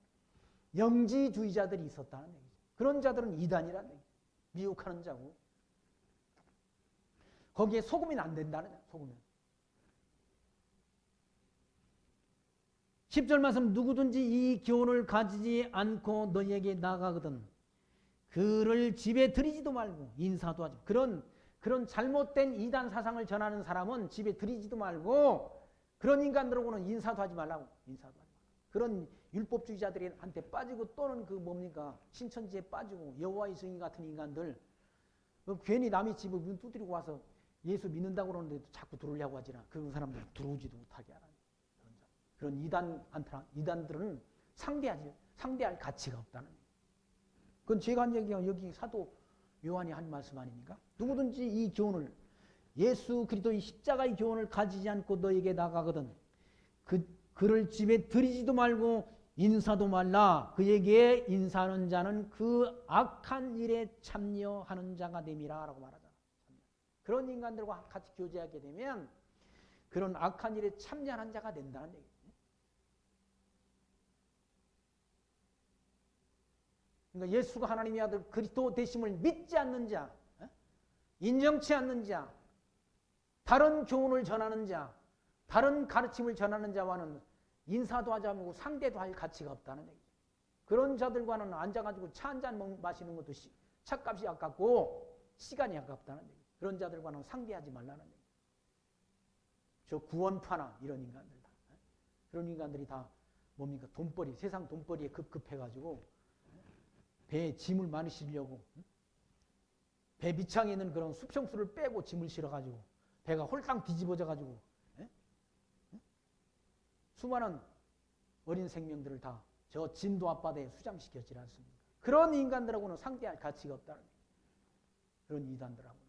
Speaker 1: 영지주의자들이 있었다는 얘기죠. 그런 자들은 이단이라는 얘기죠. 미혹하는 자고 거기에 속으면 안 된다는 거예요. 속으면. 10절 말씀 누구든지 이 교훈을 가지지 않고 너희에게 나가거든 그를 집에 들이지도 말고 인사도 하지. 그런 잘못된 이단 사상을 전하는 사람은 집에 들이지도 말고 그런 인간들하고는 인사도 하지 말라고. 인사도 하지 말라고. 그런 율법주의자들한테 빠지고 또는 신천지에 빠지고 여호와의 증인 같은 인간들 괜히 남의 집에 문 두드리고 와서 예수 믿는다고 그러는데도 자꾸 들어오려고 하지나 그런 사람들 들어오지도 못하게 하라. 그런 이단들은 상대할 가치가 없다는 거예요. 그건 제가 한 얘기가 여기 사도 요한이 한 말씀 아닙니까? 누구든지 이 교훈을 예수 그리스도의 십자가의 교훈을 가지지 않고 너에게 나가거든 그를 집에 들이지도 말고 인사도 말라. 그에게 인사하는 자는 그 악한 일에 참여하는 자가 됨이라 라고 말하잖아. 그런 인간들과 같이 교제하게 되면 그런 악한 일에 참여하는 자가 된다는 얘기예요. 그러니까 예수가 하나님의 아들 그리스도 되심을 믿지 않는 자, 인정치 않는 자, 다른 교훈을 전하는 자, 다른 가르침을 전하는 자와는 인사도 하지 않고 상대도 할 가치가 없다는 얘기죠. 그런 자들과는 앉아가지고 차 한잔 마시는 것도 차값이 아깝고 시간이 아깝다는 얘기죠. 그런 자들과는 상대하지 말라는 얘기죠. 저 구원파나 이런 인간들 다. 그런 인간들이 다 뭡니까? 세상 돈벌이에 급급해가지고 배에 짐을 많이 실려고 배 밑창에 있는 그런 수평수를 빼고 짐을 실어가지고 배가 홀딱 뒤집어져가지고 수많은 어린 생명들을 다 저 진도 앞바다에 수장시켰지 않습니까? 그런 인간들하고는 상대할 가치가 없다는 거예요. 그런 이단들하고는.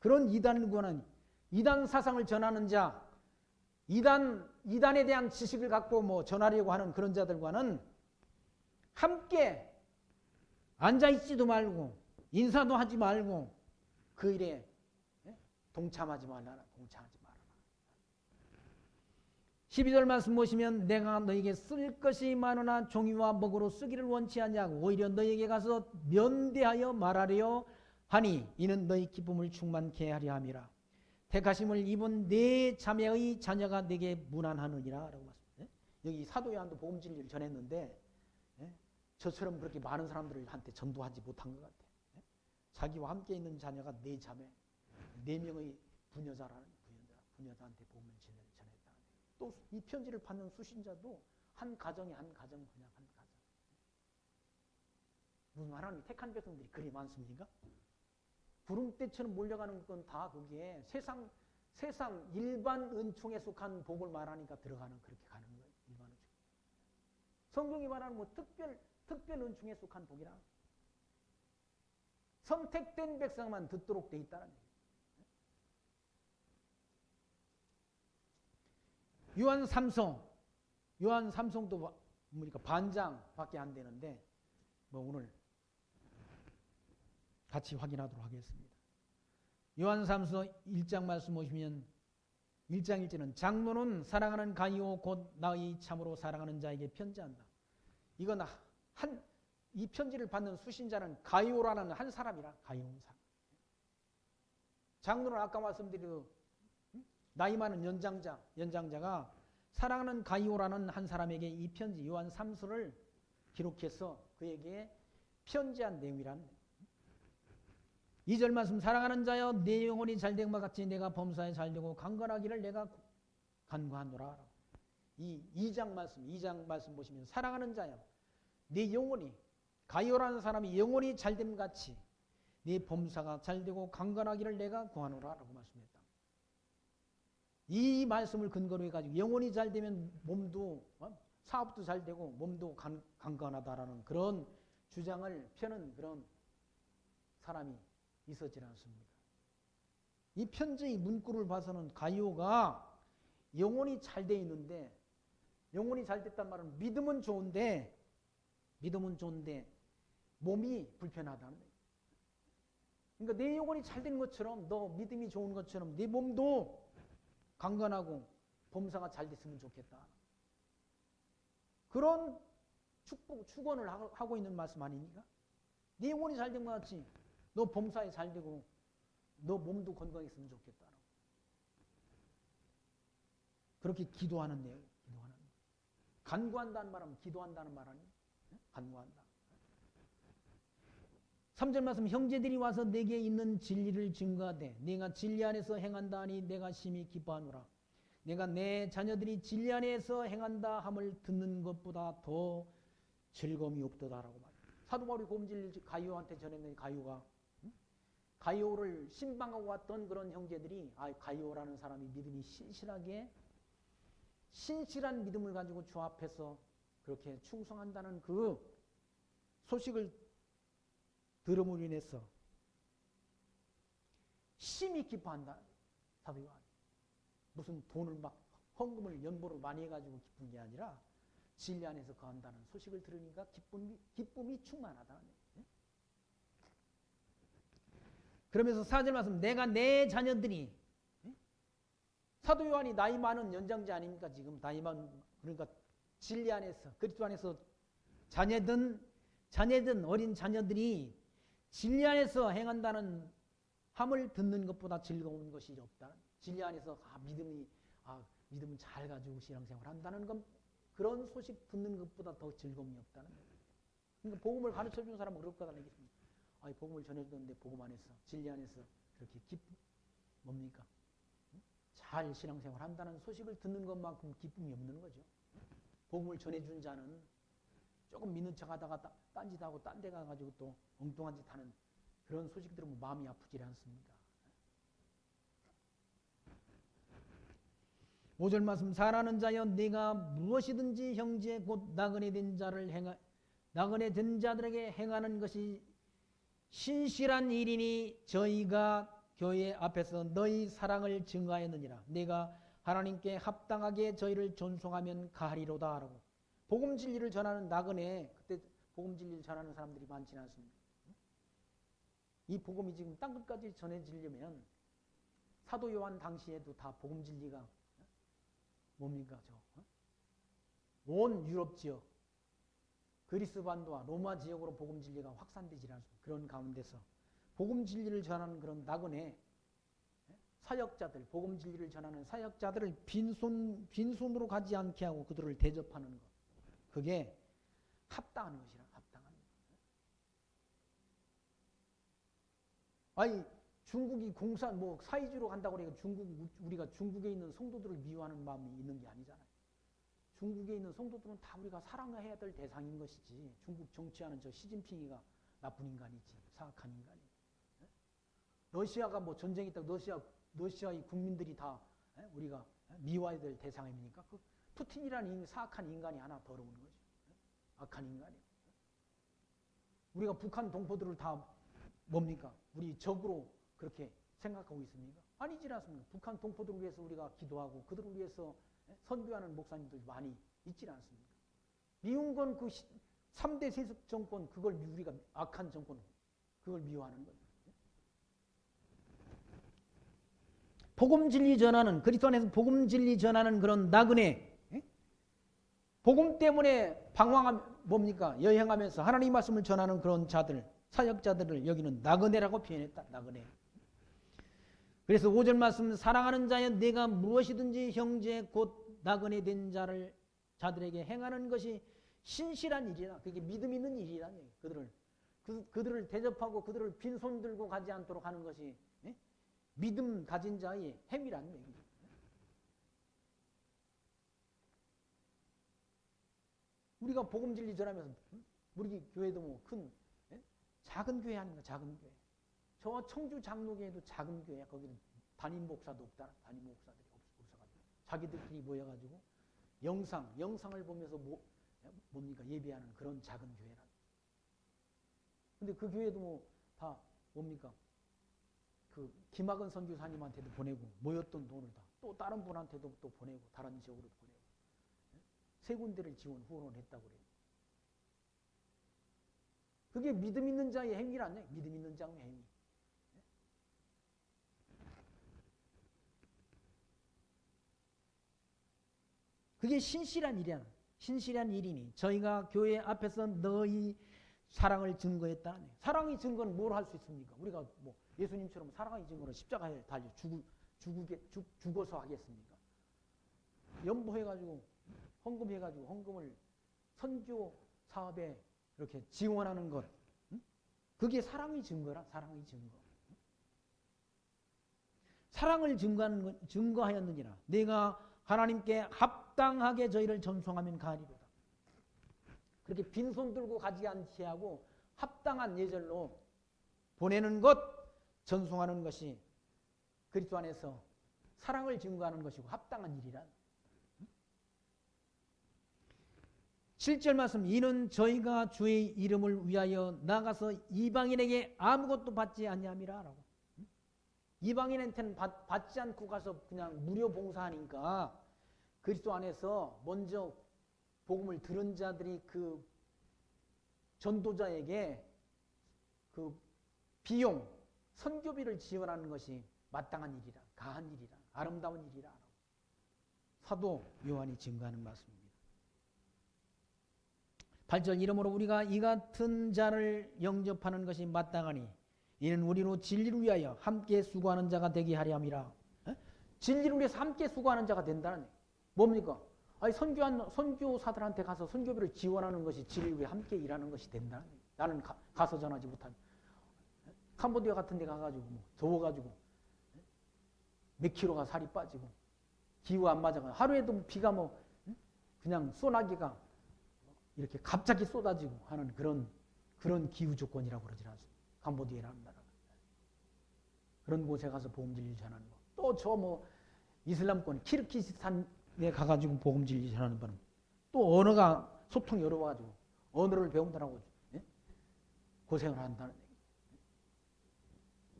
Speaker 1: 그런 이단과는 이단 사상을 전하는 자, 이단에 대한 지식을 갖고 전하려고 하는 그런 자들과는 함께 앉아있지도 말고 인사도 하지 말고 그 일에 동참하지 말라라. 동참하지 말아라. 12절 말씀 보시면 내가 너에게 쓸 것이 많으나 종이와 먹으로 쓰기를 원치 않냐고 오히려 너에게 가서 면대하여 말하려 하니 이는 너희 기쁨을 충만케 하려 함이라. 택하심을 입은 네 자매의 자녀가 내게 무난하느니라 라고 말씀합니다. 여기 사도 요한도 복음 진리를 전했는데 저처럼 그렇게 많은 사람들한테 전도하지 못한 것 같아요. 자기와 함께 있는 자녀가 네 자매, 4명의 부녀자라는 부녀자한테 복음을 전했다. 또 이 편지를 받는 수신자도 한 가정에 한 가정 그냥 한 가정. 무슨 하나님 택한 백성들이 그리 많습니까? 구름대처럼 몰려가는 건 다 거기에 세상 일반 은총에 속한 복을 말하니까 들어가는 그렇게 가는 거예요. 일반 은총. 성경이 말하는 뭐 특별 은총에 속한 복이라. 선택된 백성만 듣도록 돼 있다는 거예요. 요한 삼성도 뭡니까 반장밖에 안 되는데 뭐 오늘 같이 확인하도록 하겠습니다. 요한 3서 1장 말씀 보시면 1장 1절은 장로는 사랑하는 가이오 곧 나의 참으로 사랑하는 자에게 편지한다. 이건 이 편지를 받는 수신자는 가이오라는 한 사람이라 가이오 사람. 장로는 아까 말씀드린 나이 많은 연장자가 사랑하는 가이오라는 한 사람에게 이 편지 요한 3서를 기록해서 그에게 편지한 내용이란 2절 말씀 사랑하는 자여 내 영혼이 잘된 것 같이 내가 범사에 잘되고 강건하기를 내가 간구하노라. 이 2장 말씀 보시면 사랑하는 자여 내 영혼이 가이오라는 사람이 영혼이 잘됨 같이 네 범사가 잘되고 강건하기를 내가 구하노라 라고 말씀했다. 이 말씀을 근거로 해가지고 영혼이 잘되면 몸도 사업도 잘되고 몸도 강건하다라는 그런 주장을 펴는 그런 사람이 있었지 않습니까? 이 편지의 문구를 봐서는 가이오가 영혼이 잘 돼 있는데 영혼이 잘 됐단 말은 믿음은 좋은데 몸이 불편하다는 거예요. 그러니까 내 영혼이 잘 된 것처럼 너 믿음이 좋은 것처럼 네 몸도 강건하고 범사가 잘 됐으면 좋겠다. 그런 축원을 하고 있는 말씀 아닙니까? 네 영혼이 잘 된 것 같이 너 범사에 잘 되고 너 몸도 건강했으면 좋겠다. 그렇게 기도하는 내용, 간구한다는 말은 기도한다는 말 아니에요? 간구한다. 3절 말씀 형제들이 와서 내게 있는 진리를 증거하되 내가 진리 안에서 행한다 하니 내가 심히 기뻐하노라. 내가 내 자녀들이 진리 안에서 행한다 함을 듣는 것보다 더 즐거움이 없도다라고 말해요. 사도 바울이 복음진리를 가이오한테 전했는데 가이오를 신방하고 왔던 그런 형제들이 가이오라는 사람이 믿음이 신실한 믿음을 가지고 주 앞에서 그렇게 충성한다는 그 소식을 들음으로 인해서 심히 기뻐한다. 사도 요한. 무슨 돈을 막 헌금을 연보를 많이 해가지고 기쁜 게 아니라 진리 안에서 거한다는 소식을 들으니까 기쁨이 충만하다는 거예요. 그러면서 4절 말씀 내가 내 자녀들이 사도 요한이 나이 많은 연장자 아닙니까? 지금 나이 많은 그러니까 진리 안에서 그리스도 안에서 자녀든 어린 자녀들이 진리 안에서 행한다는 함을 듣는 것보다 즐거운 것이 없다. 진리 안에서 믿음은 잘 가지고 신앙생활 한다는 건 그런 소식 듣는 것보다 더 즐거움이 없다는 거예요. 그러니까 복음을 가르쳐 주는 사람은 어렵다는 얘기입니다. 복음을 전해주는데 복음 안에서 진리 안에서 그렇게 뭡니까? 잘 신앙생활 한다는 소식을 듣는 것만큼 기쁨이 없는 거죠. 복음을 전해준 자는 조금 믿는 척하다가 딴짓하고 딴 데 가가지고 또 엉뚱한 짓 하는 그런 소식 들으면 마음이 아프지 않습니다. 5절 말씀 사랑하는 자여 네가 무엇이든지 형제 곧 나그네 된 자들에게 행하는 것이 신실한 일이니 저희가 교회 앞에서 너희 사랑을 증거하였느니라. 내가 하나님께 합당하게 저희를 존송하면 가하리로다 라고. 복음 진리를 전하는 나그네 그때 복음 진리를 전하는 사람들이 많지는 않습니다. 이 복음이 지금 땅끝까지 전해지려면 사도 요한 당시에도 다 복음 진리가 뭡니까? 온 유럽 지역, 그리스 반도와 로마 지역으로 복음 진리가 확산되지 않습니다. 그런 가운데서 복음 진리를 전하는 그런 나그네 사역자들, 복음 진리를 전하는 사역자들을 빈손으로 가지 않게 하고 그들을 대접하는 것. 그게 합당한 것이라, 합당한 것. 아니, 중국이 사이주로 간다고 그러니까 우리가 중국에 있는 성도들을 미워하는 마음이 있는 게 아니잖아요. 중국에 있는 성도들은 다 우리가 사랑해야 될 대상인 것이지. 중국 정치하는 저 시진핑이가 나쁜 인간이지. 사악한 인간이지. 러시아가 뭐 전쟁이 있다고 러시아의 국민들이 다 우리가 미워해야 될 대상입니까? 그 푸틴이라는 사악한 인간이 하나 더러운 거죠. 악한 인간이. 우리가 북한 동포들을 다 뭡니까? 우리 적으로 그렇게 생각하고 있습니까? 아니지 않습니까? 북한 동포들을 위해서 우리가 기도하고 그들을 위해서 선교하는 목사님들 많이 있지 않습니까? 미운 건 그 3대 세습 정권, 그걸 우리가 악한 정권, 그걸 미워하는 거예요. 복음 진리 전하는, 그리스도 안에서 복음 진리 전하는 그런 나그네, 복음 때문에 여행하면서 하나님 말씀을 전하는 그런 자들, 사역자들을 여기는 나그네라고 표현했다. 나그네. 그래서 5절 말씀, 사랑하는 자여 내가 무엇이든지 형제 곧 나그네 된 자들에게 행하는 것이 신실한 일이라. 그게 믿음 있는 일이라는 얘기예요. 그들을 대접하고 그들을 빈손 들고 가지 않도록 하는 것이 믿음 가진 자의 행위라는 얘기죠. 우리가 복음 진리 전하면서 우리 교회도 뭐 작은 교회 아닌가, 작은 교회. 저 청주 장로교회도 작은 교회야. 거기는 담임 목사도 없다. 담임 목사들이 없어가지고 자기들끼리 모여가지고 영상을 보면서 예배하는 그런 작은 교회라. 근데 그 교회도 다 그 김학은 선교사님한테도 보내고 모였던 돈을 다 또 다른 분한테도 또 보내고 다른 지역으로 보내고 세 군데를 후원을 했다고 그래요. 그게 믿음 있는 자의 행위라네. 믿음 있는 자의 행위. 그게 신실한 일이야. 신실한 일이니 저희가 교회 앞에서 너희 사랑을 증거했다. 사랑의 증거는 뭘 할 수 있습니까? 우리가 예수님처럼 사랑의 증거로 십자가에 달려 죽어서 하겠습니까? 연보해가지고 헌금해가지고 헌금을 선교 사업에 이렇게 지원하는 것, 그게 사랑의 증거라. 사랑의 증거. 사랑을 증거하였느니라. 내가 하나님께 합당하게 저희를 전송하면 가리로다. 그렇게 빈손 들고 가지 않게 하고 합당한 예절로 보내는 것, 전송하는 것이 그리스도 안에서 사랑을 증거하는 것이고 합당한 일이란. 7절 말씀, 이는 저희가 주의 이름을 위하여 나가서 이방인에게 아무것도 받지 아니함이라 라고. 이방인한테는 받지 않고 가서 그냥 무료 봉사하니까 그리스도 안에서 먼저 복음을 들은 자들이 그 전도자에게 그 비용, 선교비를 지원하는 것이 마땅한 일이라, 가한 일이라, 아름다운 일이라 사도 요한이 증거하는 말씀입니다. 8절, 이러므로 우리가 이 같은 자를 영접하는 것이 마땅하니 이는 우리로 진리를 위하여 함께 수고하는 자가 되게 하려 함이라. 진리를 위해서 함께 수고하는 자가 된다는 얘기. 뭡니까? 아니, 선교사들한테 가서 선교비를 지원하는 것이 진리를 위해 함께 일하는 것이 된다는 얘기. 나는 가서 전하지 못한 캄보디아 같은 데 가가지고 더워가지고 몇 킬로가 살이 빠지고 기후 안 맞아가지고 하루에도 비가 그냥 소나기가 이렇게 갑자기 쏟아지고 하는 그런 기후 조건이라고 그러지 않습니까? 캄보디아라는 나라가. 그런 곳에 가서 복음 진리 전하는 거. 또 이슬람권 키르기스탄에 가가지고 복음 진리 전하는 분은 또 언어가 소통이 어려워가지고 언어를 배운다라고 고생을 한다는 얘기.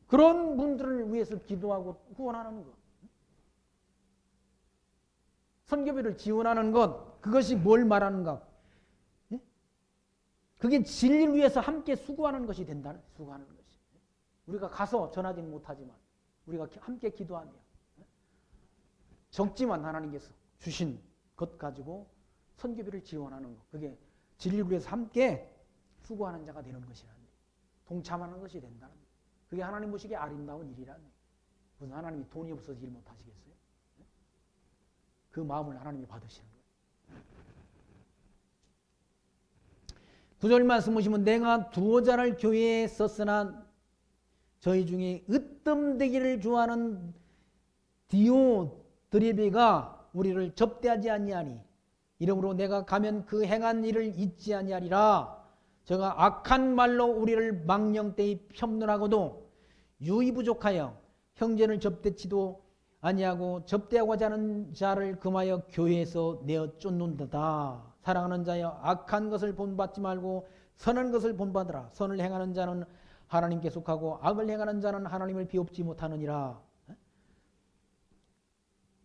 Speaker 1: 그런 분들을 위해서 기도하고 후원하는 것. 선교비를 지원하는 것. 그것이 뭘 말하는가? 그게 진리를 위해서 함께 수고하는 것이 된다는, 수고하는 것이. 우리가 가서 전하지는 못하지만 우리가 함께 기도하며 적지만 하나님께서 주신 것 가지고 선교비를 지원하는 것. 그게 진리를 위해서 함께 수고하는 자가 되는 것이라는 거예요. 동참하는 것이 된다는 거예요. 그게 하나님 보시기에 아름다운 일이라는 거예요. 무슨 하나님이 돈이 없어서 일 못하시겠어요? 그 마음을 하나님이 받으시는 거예요. 9절 말씀 보시면 내가 두어 자를 교회에 썼으나 저희 중에 으뜸되기를 좋아하는 디오드레베가 우리를 접대하지 아니하니 이러므로 내가 가면 그 행한 일을 잊지 아니하리라. 저가 악한 말로 우리를 망령되이 편론하고도 유의부족하여 형제를 접대치도 아니하고 접대하고자 하는 자를 금하여 교회에서 내어 쫓는다. 사랑하는 자여 악한 것을 본받지 말고 선한 것을 본받으라. 선을 행하는 자는 하나님께 속하고 악을 행하는 자는 하나님을 비옵지 못하느니라.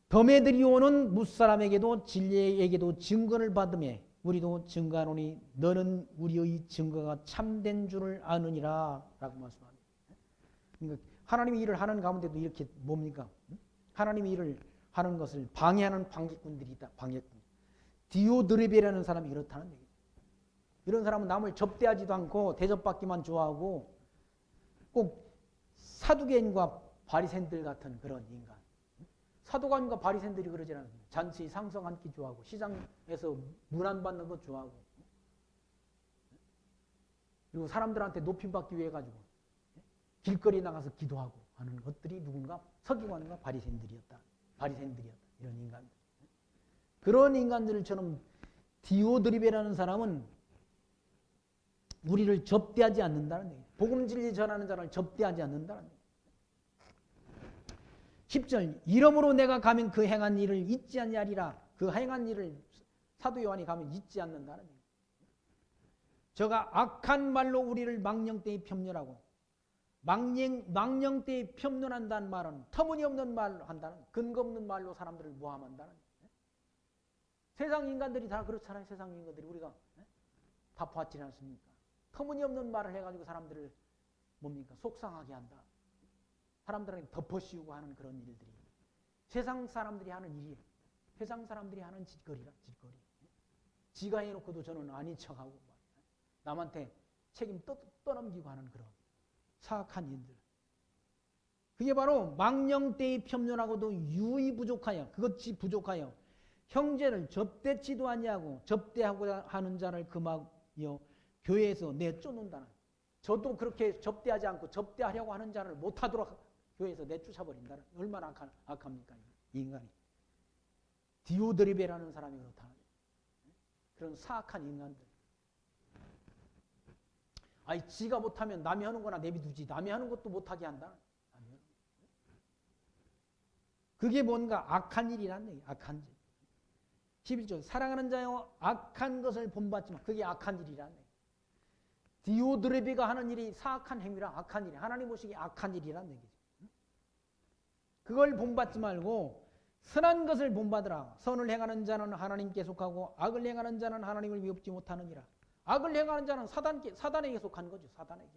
Speaker 1: 더메드리오는 무사람에게도 진리에게도 증거를 받으며 우리도 증거하노니 너는 우리의 증거가 참된 줄을 아느니라 라고 말씀합니다. 그러니까 하나님의 일을 하는 가운데도 이렇게 뭡니까? 하나님의 일을 하는 것을 방해하는 방해꾼들이 있다. 방해꾼. 디오드레베라는 사람이 이렇다는 얘기예요. 이런 사람은 남을 접대하지도 않고 대접받기만 좋아하고 꼭 사두개인과 바리새인들 같은 그런 인간. 사도관과 바리새인들이 그러지 않습니다. 잔치 상성 앉기 좋아하고 시장에서 문안 받는 것 좋아하고 그리고 사람들한테 높임받기 위해 가지고 길거리 나가서 기도하고 하는 것들이 누군가? 서기관과 바리새인들이었다. 이런 인간들. 그런 인간들처럼 디오드레베라는 사람은 우리를 접대하지 않는다는 얘기예요. 복음 진리 전하는 자를 접대하지 않는다는 얘기예요. 10절 이러므로 내가 가면 그 행한 일을 잊지 아니하리라. 그 행한 일을 사도 요한이 가면 잊지 않는다는 얘기예요. 저가 악한 말로 우리를 망령되이 편론하고 망령되이 편론한다는 말은 터무니없는 말로 한다는 근거 없는 말로 사람들을 모함한다는 거예요. 세상 인간들이 다 그렇잖아요. 세상 인간들이 우리가 다 봤지 않습니까? 터무니없는 말을 해가지고 사람들을 뭡니까? 속상하게 한다. 사람들에게 덮어씌우고 하는 그런 일들이 세상 사람들이 하는 일이에요. 세상 사람들이 하는 짓거리라. 지가 해놓고도 저는 아닌 척하고 남한테 책임 떠넘기고 하는 그런 사악한 일들. 그게 바로 망령되이 편론하고도 유의부족하여 그것이 부족하여 형제를 접대치도 아니하고 접대하고자 하는 자를 금하여 교회에서 내쫓는다는. 저도 그렇게 접대하지 않고 접대하려고 하는 자를 못하도록 교회에서 내쫓아버린다는. 얼마나 악합니까 이 인간이. 디오드레베라는 사람이 그렇다는 그런 사악한 인간들. 아니 지가 못하면 남이 하는 거나 내비두지 남이 하는 것도 못하게 한다. 그게 뭔가 악한 일이란 얘기예요. 악한 일. 11절 사랑하는 자여 악한 것을 본받지만 그게 악한 일이란 얘기예요. 디오드레베가 하는 일이 사악한 행위라 악한 일이 하나님 보시기에 악한 일이란 얘기죠. 그걸 본받지 말고 선한 것을 본받으라. 선을 행하는 자는 하나님께 속하고 악을 행하는 자는 하나님을 미흡지 못하느니라. 악을 행하는 자는 사단에게 속한 거죠. 사단에게.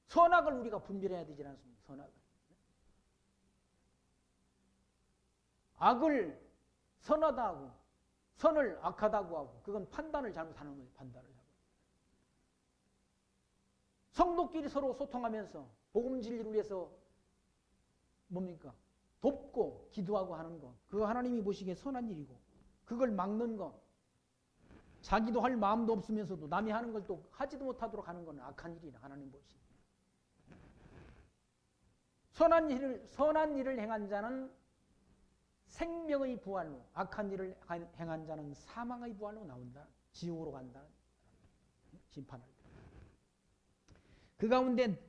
Speaker 1: 선악을 우리가 분별해야 되지 않습니까? 선악을. 악을 선하다고 선을 악하다고 하고 그건 판단을 잘못하는 거예요. 판단을 잘못. 성도끼리 서로 소통하면서 복음 진리를 위해서 뭡니까? 돕고 기도하고 하는 거. 그거 하나님이 보시기에 선한 일이고 그걸 막는 거. 자기도 할 마음도 없으면서도 남이 하는 걸 또 하지도 못하도록 하는 건 악한 일이라 하나님 보시기에. 선한 일을 행한 자는 생명의 부활로 악한 일을 행한 자는 사망의 부활로 나온다. 지옥으로 간다. 심판할 때. 그 가운데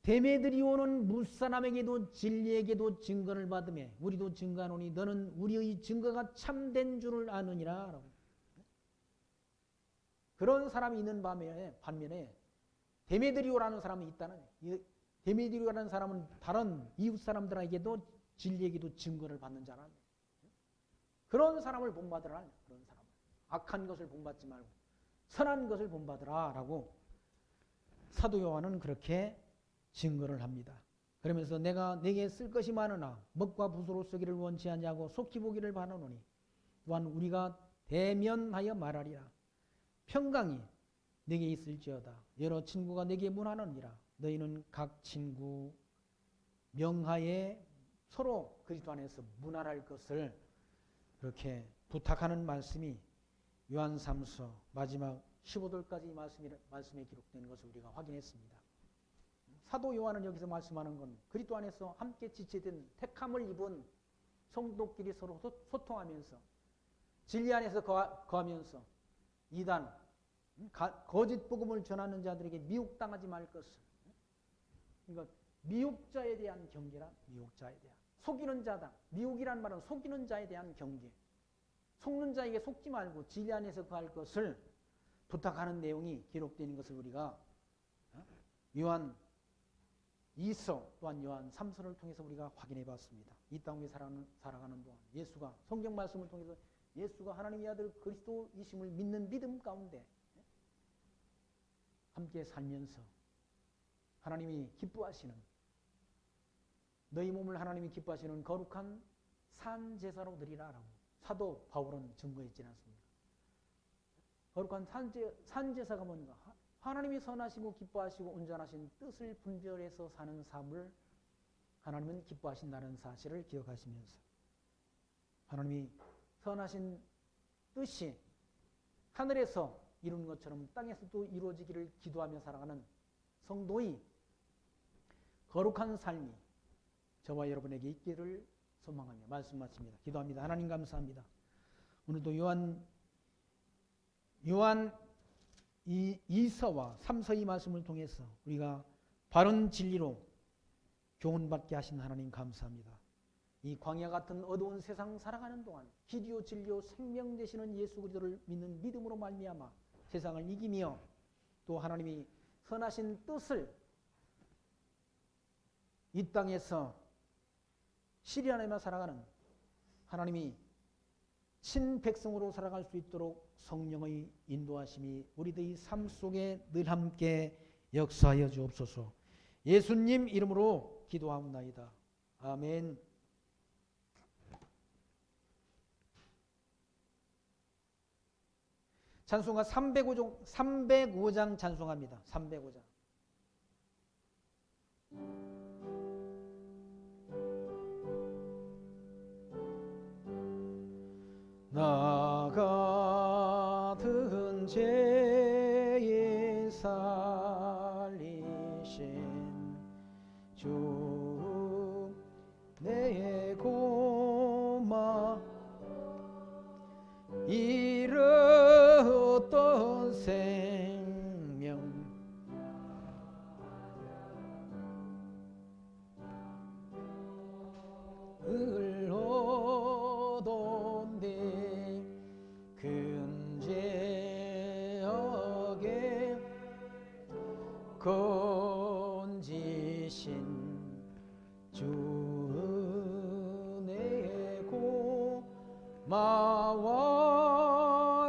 Speaker 1: 데메드리오는 무사람에게도 진리에게도 증거를 받으며 우리도 증거하노니 너는 우리의 증거가 참된 줄을 아느니라. 그런 사람이 있는 반면에 데메드리오라는 사람이 있다는 거예요. 데메드리오라는 사람은 다른 이웃 사람들에게도 진리에게도 증거를 받는 자라는 거예요. 그런 사람을 본받으라. 그런 사람을. 악한 것을 본받지 말고 선한 것을 본받으라 라고 사도 요한은 그렇게 증거를 합니다. 그러면서 내가 내게 쓸 것이 많으나 먹과 붓으로 쓰기를 원치 않냐고 속히 보기를 바라노니 또한 우리가 대면하여 말하리라. 평강이 내게 있을지어다. 여러 친구가 내게 문하느니라. 너희는 각 친구 명하에 서로 그리스도 안에서 문할할 것을 그렇게 부탁하는 말씀이 요한 3서 마지막 15절까지 말씀에 기록된 것을 우리가 확인했습니다. 사도 요한은 여기서 말씀하는 건 그리스도 안에서 함께 지체된 택함을 입은 성도끼리 서로 소통하면서 진리 안에서 거하면서 이단, 거짓 복음을 전하는 자들에게 미혹당하지 말 것을. 그러니까 미혹자에 대한 경계라. 미혹자에 대한. 속이는 자다. 미혹이란 말은 속이는 자에 대한 경계. 속는 자에게 속지 말고 진리 안에서 거할 것을 부탁하는 내용이 기록되는 것을 우리가 요한 2서 또한 요한 3서를 통해서 우리가 확인해 봤습니다. 이 땅에 살아가는 동안 예수가 성경 말씀을 통해서 예수가 하나님의 아들 그리스도이심을 믿는 믿음 가운데 함께 살면서 하나님이 기뻐하시는 너희 몸을 하나님이 기뻐하시는 거룩한 산 제사로 드리라라고 사도 바울은 증거했지 않습니까? 거룩한 산 제사가 뭔가 하나님이 선하시고 기뻐하시고 온전하신 뜻을 분별해서 사는 삶을 하나님은 기뻐하신다는 사실을 기억하시면서 하나님이 선하신 뜻이 하늘에서 이룬 것처럼 땅에서도 이루어지기를 기도하며 살아가는 성도의 거룩한 삶이 저와 여러분에게 있기를 소망하며 말씀 마칩니다. 기도합니다. 하나님 감사합니다. 오늘도 요한 2서와 3서의 말씀을 통해서 우리가 바른 진리로 교훈받게 하신 하나님 감사합니다. 이 광야 같은 어두운 세상 살아가는 동안 길이요 진리요 생명 되시는 예수 그리스도를 믿는 믿음으로 말미암아 세상을 이기며 또 하나님이 선하신 뜻을 이 땅에서 실현하며 살아가는 하나님이 친백성으로 살아갈 수 있도록 성령의 인도하심이 우리들의 삶 속에 늘 함께 역사하여 주옵소서. 예수님 이름으로 기도하옵나이다. 아멘. 찬송가 305장 찬송합니다. 305장. 나 같은 죄에 살리신 주 내 고마 잃었던 생명 을 얻었네 근죄하게 건지신 주 내 고마워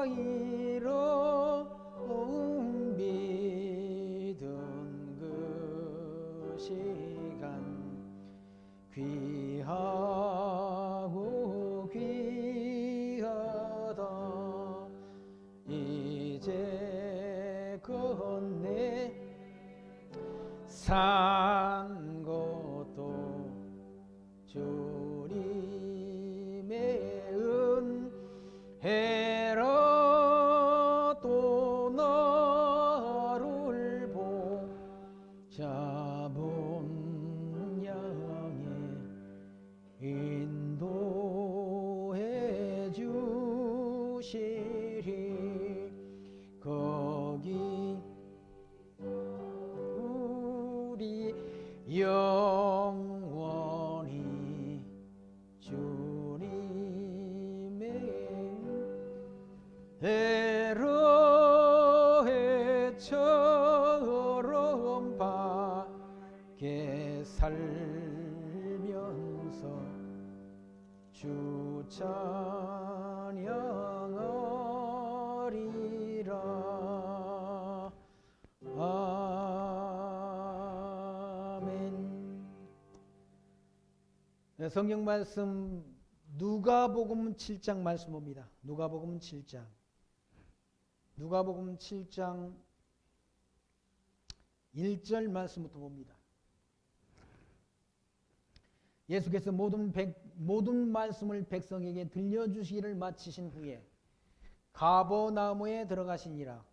Speaker 1: 이런 믿은 그 시간 귀하고 귀하다 이제 건네 산 것도 주님의 은혜라 또 나를 잡은 양에 인도해 주시리 거기 우리 영원히 주님의 에러해처럼 밖에 살면서 주 찬양하리라. 성경 말씀 누가복음 7장 말씀 봅니다. 누가복음 7장. 누가복음 7장 1절 말씀부터 봅니다. 예수께서 모든 말씀을 백성에게 들려주시기를 마치신 후에 가버나움에 들어가시니라.